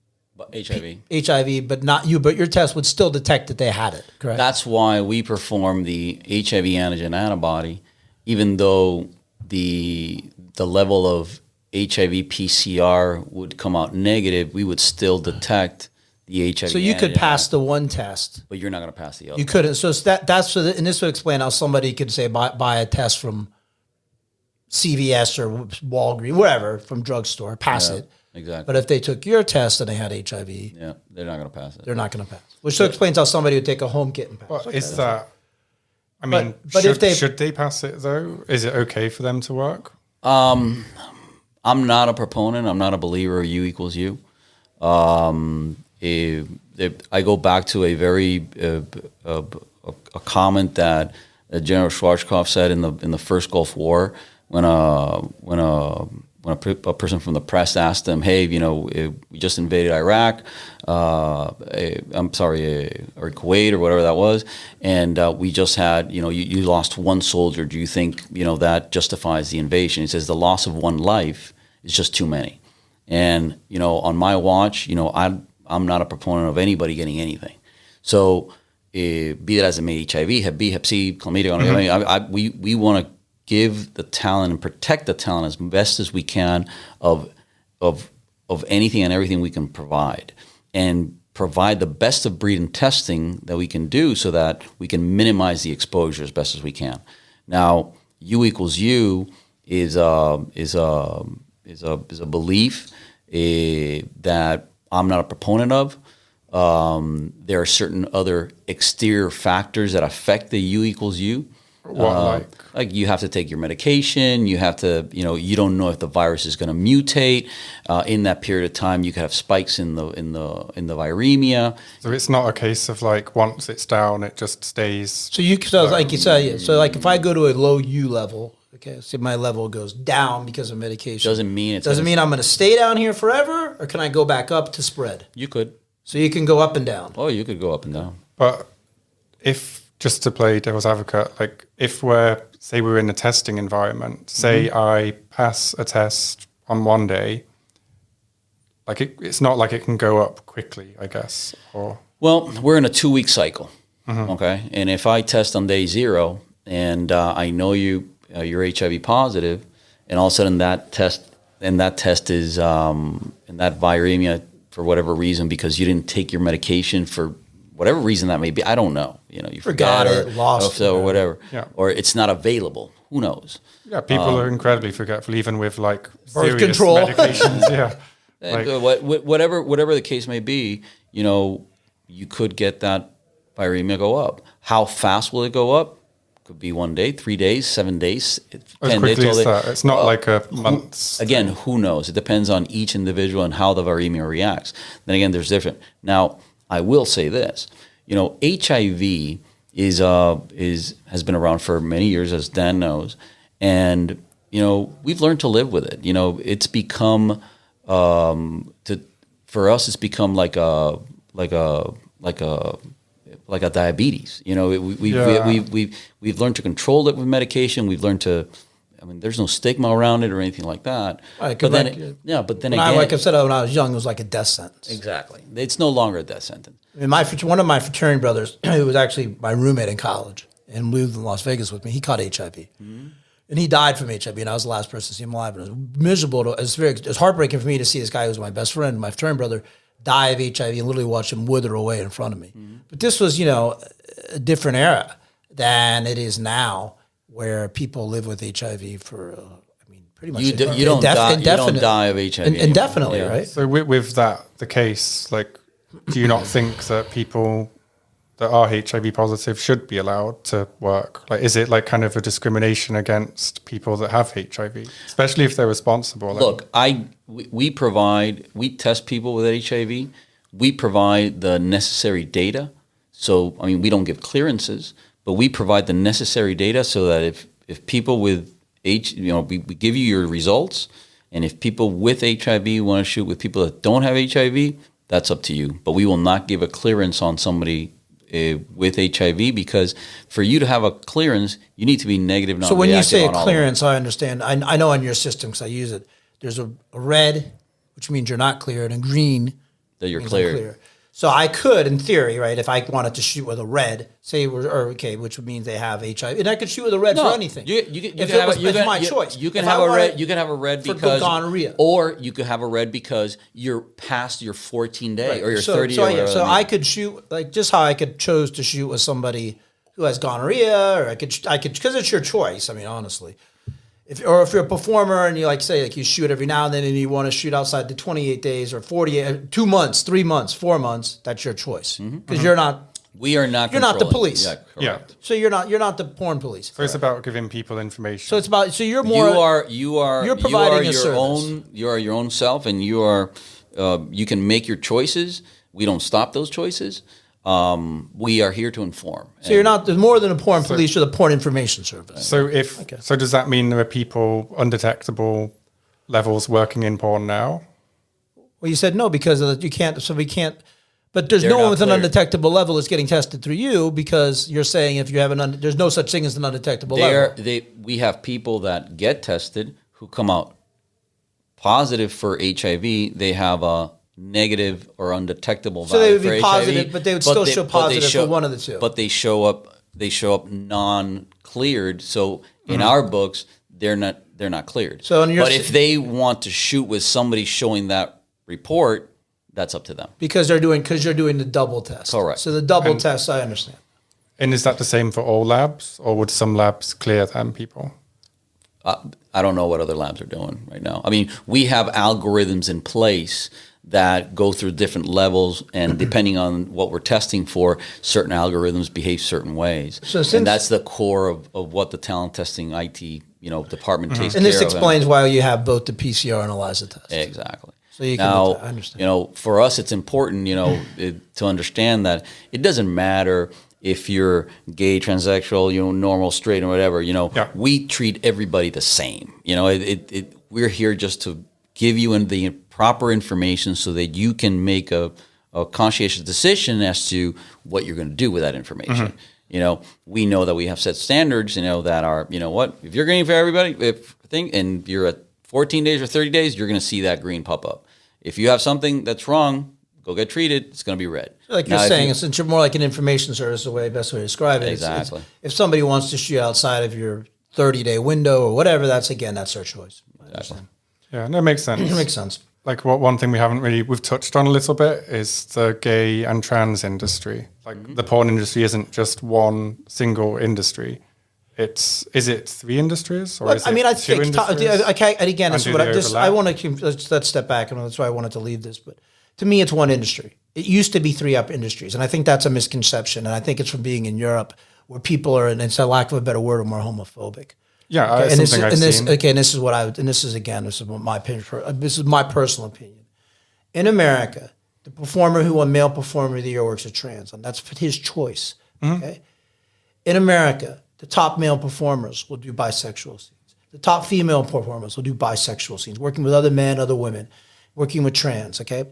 HIV, but your test would still detect that they had it, correct? That's why we perform the HIV antigen antibody, even though the level of HIV PCR would come out negative, we would still detect the HIV. So you could pass the one test, but you're not going to pass the other. You couldn't. So and this would explain how somebody could say buy a test from CVS or Walgreens, whatever, from drugstore, pass it. Exactly. But if they took your test and they had HIV, they're not going to pass it. They're not going to pass. Which explains how somebody would take a home kit and pass. Well, is that? I mean, should they pass it though? Is it okay for them to work? I'm not a proponent. I'm not a believer of U equals U. I go back to a very a comment that General Schwarzkopf said in the first Gulf War when a person from the press asked him, "Hey, we just invaded Iraq. I'm sorry, or Kuwait or whatever that was, and we just had, you lost one soldier. Do you think that justifies the invasion?" He says the loss of one life is just too many. And on my watch, I'm not a proponent of anybody getting anything. So be it as it may, HIV, Hep B, Hep C, chlamydia. Mm-hmm. We want to give the talent and protect the talent as best as we can of anything and everything we can provide, and provide the best of breed in testing that we can do so that we can minimize the exposure as best as we can. Now, U equals U is a belief. that I'm not a proponent of. There are certain other exterior factors that affect the U equals U. What, like you have to take your medication. You have to, you don't know if the virus is going to mutate. In that period of time, you could have spikes in the viremia. So it's not a case of like once it's down, it just stays. So like you said, so like if I go to a low U level, okay, say my level goes down because of medication. Doesn't mean I'm going to stay down here forever, or can I go back up to spread? You could. So you can go up and down. Oh, you could go up and down. But if, just to play devil's advocate, like if we're in a testing environment, say I pass a test on one day, like it's not like it can go up quickly, I guess. Or well, we're in a 2-week cycle, okay? And if I test on day 0 and I know you're HIV positive, and all of a sudden that test is and that viremia for whatever reason because you didn't take your medication for whatever reason that may be, I don't know. You forgot it, lost it, or whatever, Yeah. Or it's not available. Who knows? yeah, people are incredibly forgetful, even with like Birth serious control. medications. Yeah. Like, Whatever the case may be, you could get that viremia go up. How fast will it go up? Could be 1 day, 3 days, 7 days, 10 as days. quickly as that. It's not like a month's. Again, who knows? It depends on each individual and how the viremia reacts. Then again, there's different. Now, I will say this. HIV has been around for many years, as Dan knows, and we've learned to live with it. It's become for us, it's become like a diabetes. We've learned to control it with medication. We've learned to. There's no stigma around it or anything like that. Right, but then, again, like I said, when I was young, it was like a death sentence. Exactly. It's no longer a death sentence. One of my fraternity brothers, who was actually my roommate in college and lived in Las Vegas with me, he caught HIV. And he died from HIV, and I was the last person to see him alive. And it was miserable. It was heartbreaking for me to see this guy who was my best friend, my fraternity brother, die of HIV and literally watch him wither away in front of me. But this was, a different era than it is now, where people live with HIV for, pretty much. You don't die of HIV indefinitely, yeah. right? So with that the case, like, do you not think that people that are HIV positive should be allowed to work? Like, is it like kind of a discrimination against people that have HIV, especially if they're responsible? Look, we test people with HIV. We provide the necessary data. So, we don't give clearances, but we provide the necessary data so that if people with we give you your results, and if people with HIV want to shoot with people that don't have HIV, that's up to you. But we will not give a clearance on somebody with HIV, because for you to have a clearance, you need to be negative. So when you say a clearance, I understand. I know on your system, because I use it, there's a red, which means you're not cleared, and green that you're means cleared. I'm clear. So I could, in theory, right, if I wanted to shoot with a red, which means they have HIV, and I could shoot with a red for anything. It's my choice. You can have a red. You can have a red because gonorrhea, or you could have a red because you're past your 14 day or your 30. So I could shoot like just how I could chose to shoot with somebody who has gonorrhea, or I could because it's your choice. Honestly. If you're a performer and you you shoot every now and then and you want to shoot outside the 28 days or 48, 2 months, 3 months, 4 months, that's your choice. Because you're not. We are not. You're not the police. Yeah, correct. So you're not the porn police. So it's about giving people information. So it's about. So you're more. You're providing your own. You are your own self, and you are. You can make your choices. We don't stop those choices. We are here to inform. So you're not. There's more than a porn police. You're the porn information service. So does that mean there are people undetectable levels working in porn now? Well, you said no because you can't. So we can't. But there's no one with an undetectable level that's getting tested through you, because you're saying if you have there's no such thing as an undetectable level. We have people that get tested who come out positive for HIV. They have a negative or undetectable value. So they would be for positive, HIV, but they would still show positive for one of the two. But they show up non-cleared. So in our books, they're not cleared. So if they want to shoot with somebody showing that report, that's up to them. Because you're doing the double test. Correct. So the double test, I understand. And is that the same for all labs, or would some labs clear them people? I don't know what other labs are doing right now. I mean, we have algorithms in place that go through different levels, and depending on what we're testing for, certain algorithms behave certain ways. And that's the core of what the talent testing IT department takes care of. And this explains why you have both the PCR and ELISA tests. Exactly. So you can now, I understand. For us, it's important, to understand that it doesn't matter if you're gay, transsexual, normal, straight, or whatever. We treat everybody the same. We're here just to give you the proper information so that you can make a conscientious decision as to what you're going to do with that information. We know that we have set standards, that are, if you're green for everybody, and you're at 14 days or 30 days, you're going to see that green pop up. If you have something that's wrong, go get treated. It's going to be red. Like you're saying, since you're more like an information service, the best way to describe it. Exactly. If somebody wants to shoot outside of your 30-day window or whatever, that's their choice. Exactly. Yeah, no, it makes sense. It makes sense. Like one thing we've touched on a little bit is the gay and trans industry. Like the porn industry isn't just one single industry. Is it three industries or is it two industries? And again, this is what I want to. Let's step back, and that's why I wanted to leave this. But to me, it's one industry. It used to be three up industries, and I think that's a misconception. And I think it's from being in Europe, where people are, and it's a lack of a better word, are more homophobic. Yeah, okay? I've seen. This is my opinion. This is my personal opinion. In America, the performer who won Male Performer of the Year works at trans, and that's his choice. Okay. In America, the top male performers will do bisexual scenes. The top female performers will do bisexual scenes, working with other men, other women, working with trans. Okay.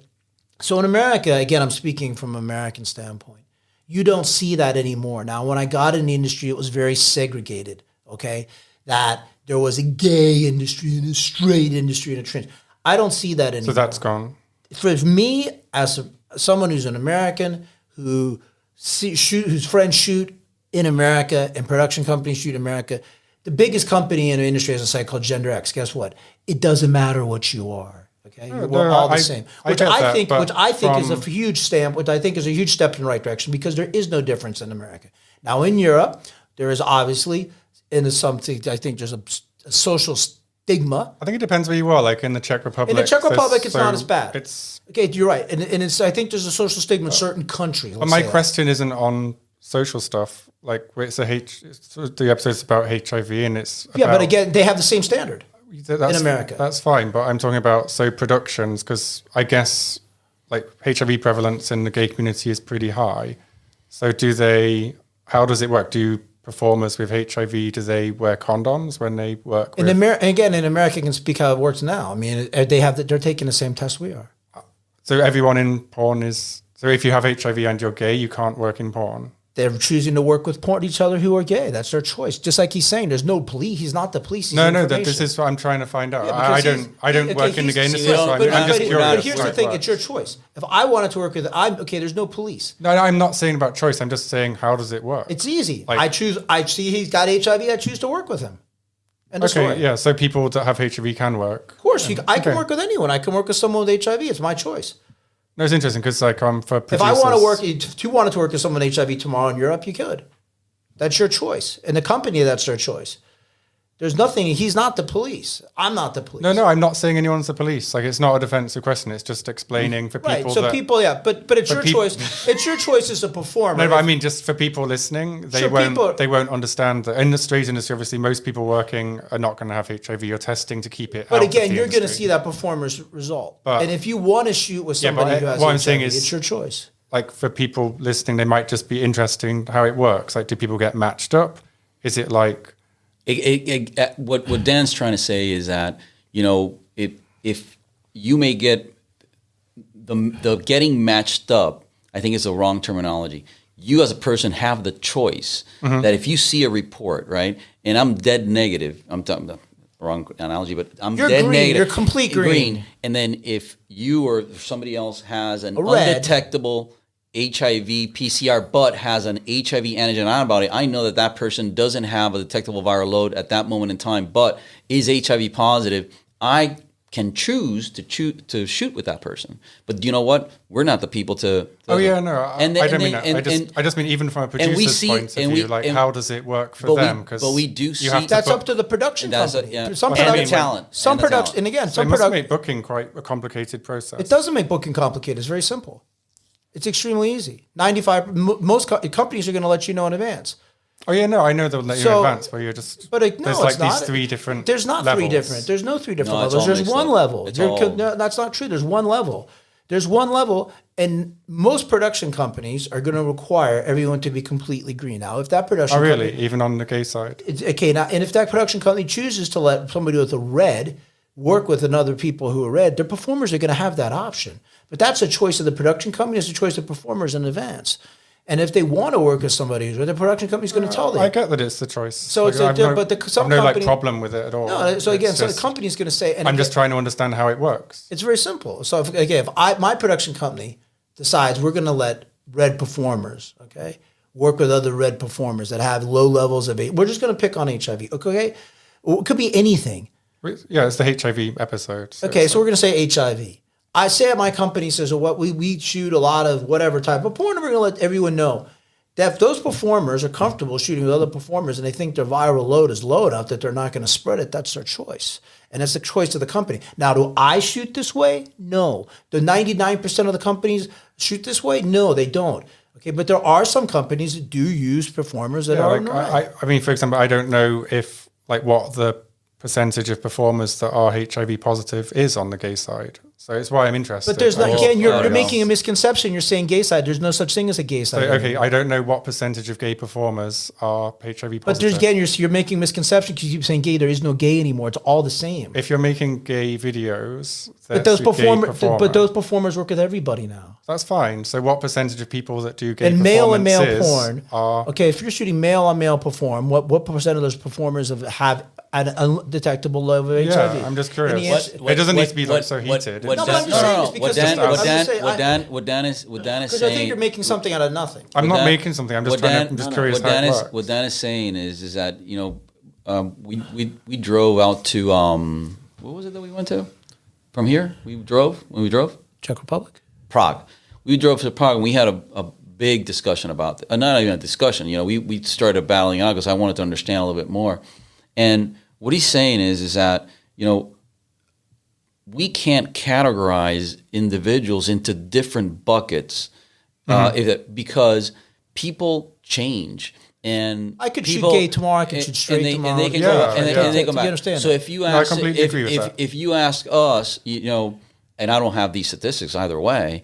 So in America, again, I'm speaking from an American standpoint. You don't see that anymore. Now, when I got in the industry, it was very segregated. Okay. That there was a gay industry and a straight industry and a trans. I don't see that anymore. So that's gone. For me, as someone who's an American whose friends shoot in America and production companies shoot in America, the biggest company in the industry has a site called Gender X. Guess what? It doesn't matter what you are. Okay, we're all the same. Which I think is a huge stamp. Which I think is a huge step in the right direction because there is no difference in America. Now in Europe, there is obviously. And it's something I think there's a social stigma. I think it depends where you are. Like in the Czech Republic. In the Czech Republic, it's not as bad. It's okay. You're right, and it's. I think there's a social stigma in certain countries. But my question isn't on social stuff. Like the episode's about HIV, and it's but again, they have the same standard in America. That's fine, but I'm talking about productions because I guess like HIV prevalence in the gay community is pretty high. So how does it work? Do performers with HIV, do they wear condoms when they work with... in America, I can speak how it works now. I mean, they're taking the same test we are. So everyone in porn is... So if you have HIV and you're gay, you can't work in porn? They're choosing to work with each other who are gay. That's their choice. Just like he's saying, there's no police. He's not the police. This is what I'm trying to find out. I don't work in the gay industry, so I'm just curious. But here's the thing, it's your choice. If I wanted to work with there's no police. No, I'm not saying about choice. I'm just saying, how does it work? It's easy. I see he's got HIV, I choose to work with him. Yeah, so people that have HIV can work. Of course, I can work with anyone. I can work with someone with HIV. It's my choice. No, it's interesting because for producers... If I want to work, if you wanted to work with someone with HIV tomorrow in Europe, you could. That's your choice. And the company, that's their choice. There's nothing, he's not the police. I'm not the police. No, I'm not saying anyone's the police. Like, it's not a defensive question. It's just explaining for people but it's your choice. It's your choice as a performer. No, but I mean, just for people listening, they won't understand that in the straight industry, obviously, most people working are not going to have HIV. You're testing to keep it out. But again, you're going to see that performer's result. And if you want to shoot with somebody who has HIV, I'm saying is, it's your choice. Like, for people listening, they might just be interested in how it works. Like, do people get matched up? Is it like... What Dan's trying to say is that, if you may get the getting matched up, I think is the wrong terminology. You as a person have the choice that if you see a report, right, and I'm dead negative, I'm talking the wrong analogy, but you're dead green, negative. You're complete green. And then if you or somebody else has an undetectable HIV PCR but has an HIV antigen antibody, I know that person doesn't have a detectable viral load at that moment in time but is HIV positive. I can choose to shoot with that person. But you know what? We're not the people to. Oh yeah, no, I don't mean that. And I just mean even from a producer's point of view, like how does it work for them? But we do see that's up to the production company. Some and production, the talent. Some production, and again, some must production. make booking quite a complicated process. It doesn't make booking complicated. It's very simple. It's extremely easy. 95 most companies are going to let you know in advance. Oh yeah, no, I know they'll let you in advance, where you're just. But there's no, like it's not. these three different. There's not levels. three different. There's no three different No, it's levels. all There's mixed one up. level. It's all- No, that's not true. There's one level. There's one level, and most production companies are going to require everyone to be completely green. Now, if that production Oh really? company, Even on the gay side. okay, now, and if that production company chooses to let somebody with a red work with another people who are red, their performers are going to have that option. But that's a choice of the production company. It's a choice of performers in advance. And if they want to work with somebody who's red, the production company's going to tell them. I get that it's the choice. So it's I've some no company, problem with it at all. No, so again, It's so just- the company's going to say. And I'm again, just trying to understand how it works. It's very simple. So if my production company decides we're going to let red performers, okay, work with other red performers that have low levels of we're just going to pick on HIV, okay? Well, it could be anything. Yeah, it's the HIV episode. Okay, so we're going to say HIV. I say my company says, well, what we shoot a lot of whatever type of porn, and we're going to let everyone know that if those performers are comfortable shooting with other performers and they think their viral load is low enough that they're not going to spread it, that's their choice. And that's the choice of the company. Now, do I shoot this way? No. Do 99% of the companies shoot this way? No, they don't. Okay, but there are some companies that do use performers that are like, I mean, for example, I don't know if like what the percentage of performers that are HIV positive is on the gay side. So it's why I'm interested. But there's not, again, I you're don't making know. a misconception. You're saying gay side. There's no such thing as a gay side. So, okay, I don't know what percentage of gay performers are HIV positive. But there's, again, you're making misconception because you keep saying gay. There is no gay anymore. It's all the same. If you're making gay videos, But those performers work with everybody now. That's fine. So what percentage of people that do gay And male performances porn are... okay, if you're shooting male on male perform, what percent of those performers have an undetectable level of Yeah, HIV? I'm just And curious. the answer- It doesn't need to be like so heated. What No, but I'm just saying it's because what Dan is because I think saying. you're making something out of nothing. I'm what not Dan- making something. I'm just what trying Dan- to, I'm just curious how it works. What Dan is saying is that we drove out to what was it that we went to from here? We drove Czech Republic. Prague. We drove to Prague and we had a big discussion about not even a discussion. We started battling out because I wanted to understand a little bit more. And what he's saying is that we can't categorize individuals into different buckets because people change. And I could people, shoot gay tomorrow. I could shoot straight and they, tomorrow. And they can Yeah, go, and, yeah. and they come You back. understand So that. if you I ask, completely agree with that. if you ask us, and I don't have these statistics either way,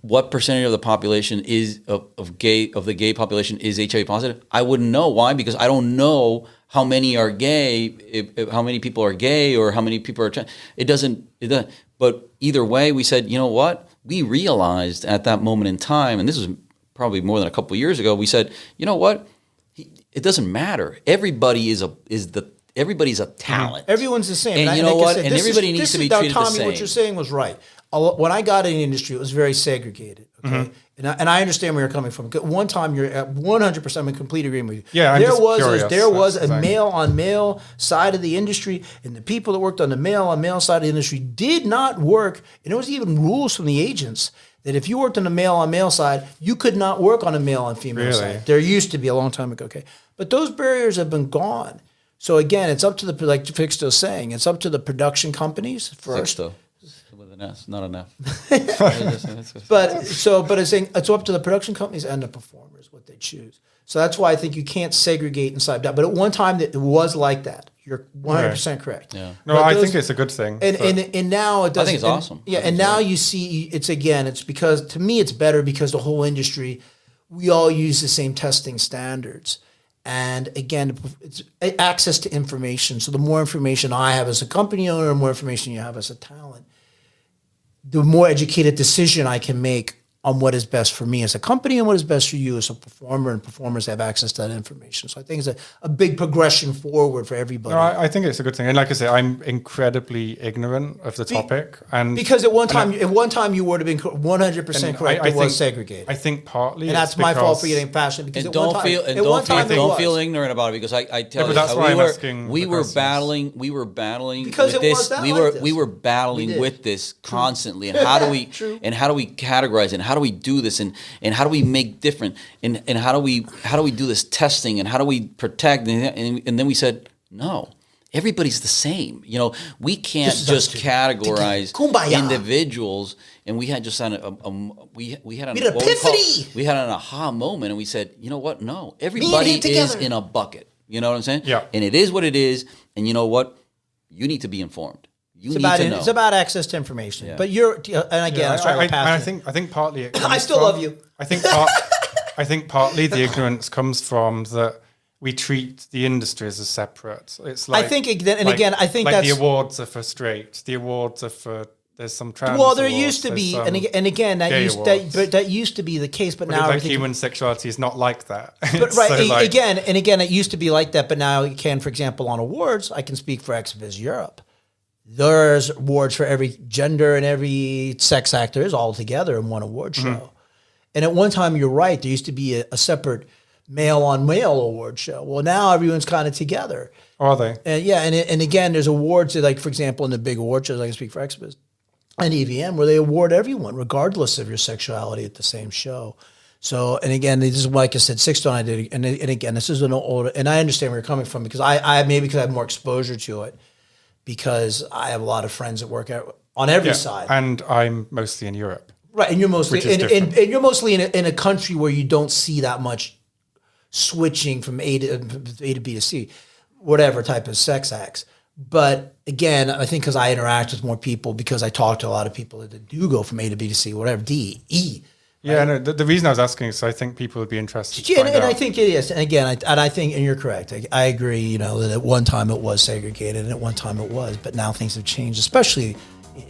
what percentage of the population is of the gay population is HIV positive? I wouldn't know. Why? Because I don't know how many are gay, how many people are gay, or how many people are trans. It doesn't. But either way, we said, you know what? We realized at that moment in time, and this was probably more than a couple of years ago. We said, you know what? It doesn't matter. Everybody's a talent. Everyone's the same. And you know what? And everybody needs to be treated the Tommy, same. what you're saying was right. When I got in the industry, it was very segregated. Okay, Mm-hmm. and I understand where you're coming from. One time, you're at 100% in complete agreement with you. Yeah, I'm just curious. There was That's a the thing. male on male side of the industry, and the people that worked on the male on male side of the industry did not work. And there was even rules from the agents that if you worked on the male on male side, you could not work on a male on female Really? side. There used to be a long time ago. Okay, but those barriers have been gone. So again, it's up to the, like Vic's still saying, it's up to the production companies first. Though. With an S, not an F. But it's saying it's up to the production companies and the performers what they choose. So that's why I think you can't segregate inside that. But at one time it was like that. You're 100% correct. Yeah. No, But I those- think it's a good thing. And now it doesn't. I think it's awesome. Yeah, I think and it's now great. you see it's because to me it's better because the whole industry, we all use the same testing standards. And again, it's access to information. So the more information I have as a company owner, the more information you have as a talent, the more educated decision I can make on what is best for me as a company and what is best for you as a performer, and performers have access to that information. So I think it's a big progression forward for everybody. No, I think it's a good thing. And like I say, I'm incredibly ignorant of the topic. And because at one time you would have been 100% correct. It was segregated. I think partly, and that's my fault for getting passionate. Because don't feel ignorant about it, because I tell you, that's why I'm asking we were battling because with this. We were battling with this constantly, and how do we categorize it, and how do we do this, and how do we make different, and how do we do this testing, and how do we protect, and then we said no. Everybody's the same. You know, we can't just categorize individuals. And we had just had we had an epiphany. We had an aha moment, and we said, you know what? No, everybody is in a bucket. You know what I'm saying? Yeah. And it is what it is. And you know what? You need to be informed. You need to know. It's about access to information. Yeah. But and again, I think partly it comes I still love you. I think partly the ignorance comes from that we treat the industries as separate. It's like, I think that's the awards are for straight. The awards are for, there's some trans. Well, there awards, used to be, and again, that used to be the case, but now like human sexuality is not like that. But right, again, it used to be like that, but now you can, for example, on awards, I can speak for XBiz Europe. There's awards for every gender and every sex act there is all together in one award show. And at one time, you're right, there used to be a separate male on male award show. Well, now everyone's kind of together. Are they? And again, there's awards that, like, for example, in the big award shows, I can speak for XBiz and EVM, where they award everyone, regardless of your sexuality, at the same show. So, and again, this is like I said, Sixto and I did, and again, this is an older, and I understand where you're coming from, because I have more exposure to it, because I have a lot of friends that work on every side. And I'm mostly in Europe. Right, and you're mostly and you're mostly in a country where you don't see that much switching from A to B to C, whatever type of sex acts. But again, I think because I interact with more people, because I talk to a lot of people that do go from A to B to C, whatever, D, E. Yeah, no, the reason I was asking is I think people would be interested. Yeah, and I think it is. And again, I think, and you're correct. I agree, you know, that at one time it was segregated and at one time it was, but now things have changed, especially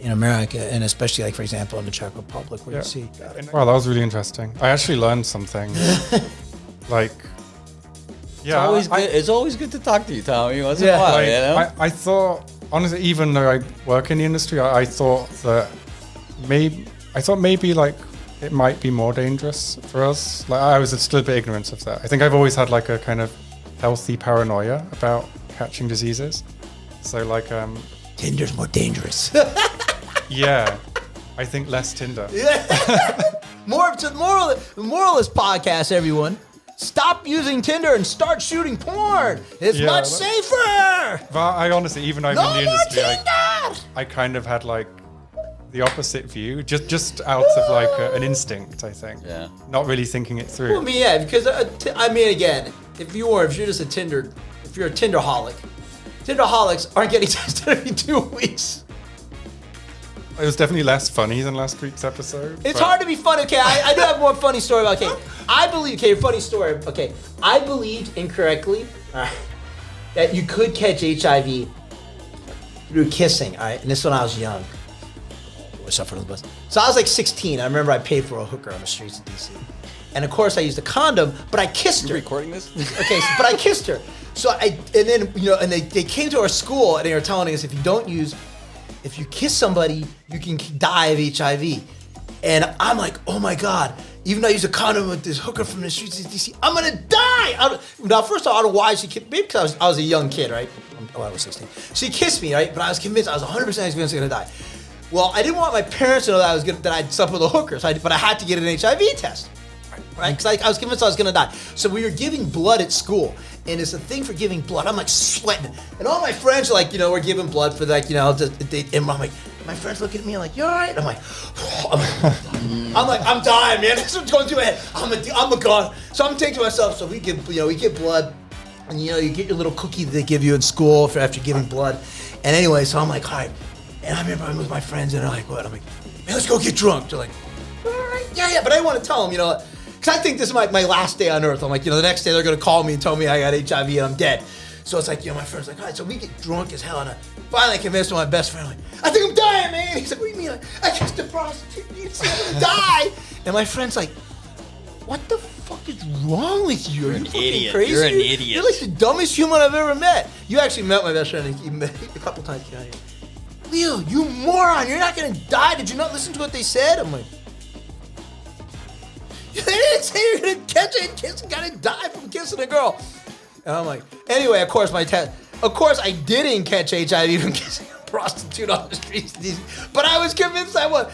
in America, and especially, like, for example, in the Czech Republic, where you see. Wow, that was really interesting. I actually learned something. Like, yeah, it's always good to talk to you, Tommy. Once in a while, you know? I thought, honestly, even though I work in the industry, I thought maybe like it might be more dangerous for us. Like, I was still a bit ignorant of that. I think I've always had like a kind of healthy paranoia about catching diseases. So like, Tinder's more dangerous. Yeah, I think less Tinder. Yeah. More to the moral of this podcast, everyone. Stop using Tinder and start shooting porn. It's much safer. But I honestly, even though I'm in the industry, I kind of had like the opposite view, just out of like an instinct, I think. Yeah. Not really thinking it through. Well, I mean, yeah, because again, if you're just a Tinder, if you're a Tinderholic, Tinderholics aren't getting tested every 2 weeks. It was definitely less funny than last week's episode. It's hard to be funny. Okay, I do have more funny story about. Okay, I believe. Okay, funny story. Okay, I believed incorrectly that you could catch HIV through kissing. All right, and this when I was young. What's up for the bus? So I was like 16. I remember I paid for a hooker on the streets of DC, and of course I used a condom, but I kissed her. You recording this? Okay, but I kissed her. So and they came to our school and they were telling us if you kiss somebody, you can die of HIV. And I'm like, oh my God, even though I use a condom with this hooker from the streets of DC, I'm gonna die. Now, first of all, I don't know why she kissed me, because I was a young kid, right? I was 16. She kissed me, right? But I was convinced, I was 100% convinced I was gonna die. Well, I didn't want my parents to know that I'd slept with a hooker, but I had to get an HIV test, right? Because I was convinced I was gonna die. So we were giving blood at school. And it's a thing for giving blood. I'm like sweating. And all my friends are like, we're giving blood for like, and I'm like, my friends look at me like, you all right? I'm like, I'm dying, man. This is what's going through my head. I'm a god. So I'm thinking to myself, so we give blood, and you get your little cookie that they give you in school after giving blood. And anyway, so I'm like, all right. And I remember I'm with my friends and they're like, what? I'm like, man, let's go get drunk. They're like, all right, yeah. But I didn't want to tell them, because I think this is my last day on earth. I'm like, the next day they're going to call me and tell me I got HIV and I'm dead. So it's like, my friend's like, all right, so we get drunk as hell. And I finally convinced my best friend, like, I think I'm dying, man. He's like, what do you mean? I kissed a prostitute. I'm going to die. And my friend's like, what the fuck is wrong with you? Are you an fucking idiot. crazy? You're an idiot. You're like the dumbest human I've ever met. You actually met my best friend a couple times. Leo, you moron. You're not going to die. Did you not listen to what they said? I'm like, they didn't say you're going to catch a kiss and going to die from kissing a girl. And I'm like, anyway, of course, I didn't catch HIV from kissing a prostitute on the streets. But I was convinced I was.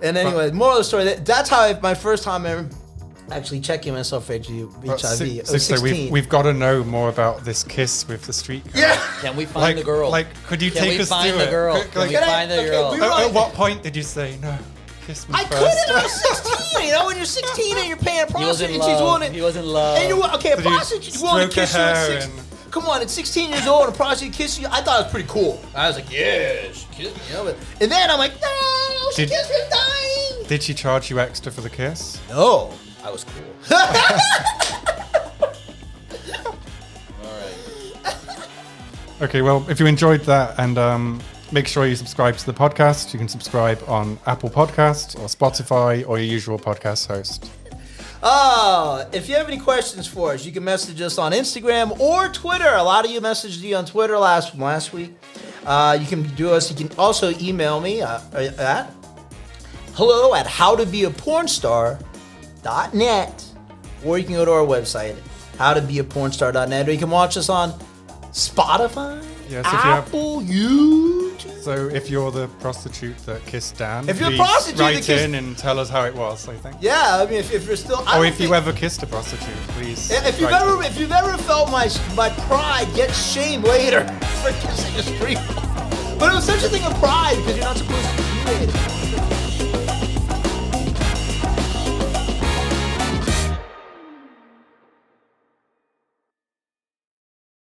And anyway, moral of the story, that's how my first time ever actually checking myself for HIV. I was 16. We've got to know more about this kiss with the street girl. Yeah. Can we find the girl? Could you Can take we us find through the it? girl? Like, Can we find the girl? At what point did you say, no, kiss me I first? couldn't. I was 16. You know, when you're 16 and you're paying a He was prostitute, in she's love. willing. He was in love. And a Did you prostitute's willing to stroke kiss you her at hair 16. and- Come on, at 16 years old, a prostitute kiss you. I thought it was pretty cool. I was like, yeah, she kissed me. You know, and then I'm like, no, she kissed me, I'm dying. Did she charge you extra for the kiss? No, I was cool. Okay, well, if you enjoyed that, and make sure you subscribe to the podcast. You can subscribe on Apple Podcasts or Spotify or your usual podcast host. If you have any questions for us, you can message us on Instagram or Twitter. A lot of you messaged me on Twitter last week. You can do us. You can also email me at hello@howtobeapornstar.net, or you can go to our website, howtobeapornstar.net, or you can watch us on Spotify, Yes, if you have- Apple, YouTube. So if you're the prostitute that kissed Dan, If you're a please prostitute that write kissed- in and tell us how it was, I think. Yeah, I mean, if you're still, I Or don't if you think- ever kissed a prostitute, please. If you've write ever in. if you've ever felt my pride get shamed later for kissing a street, but it was such a thing of pride because you're not supposed to do it.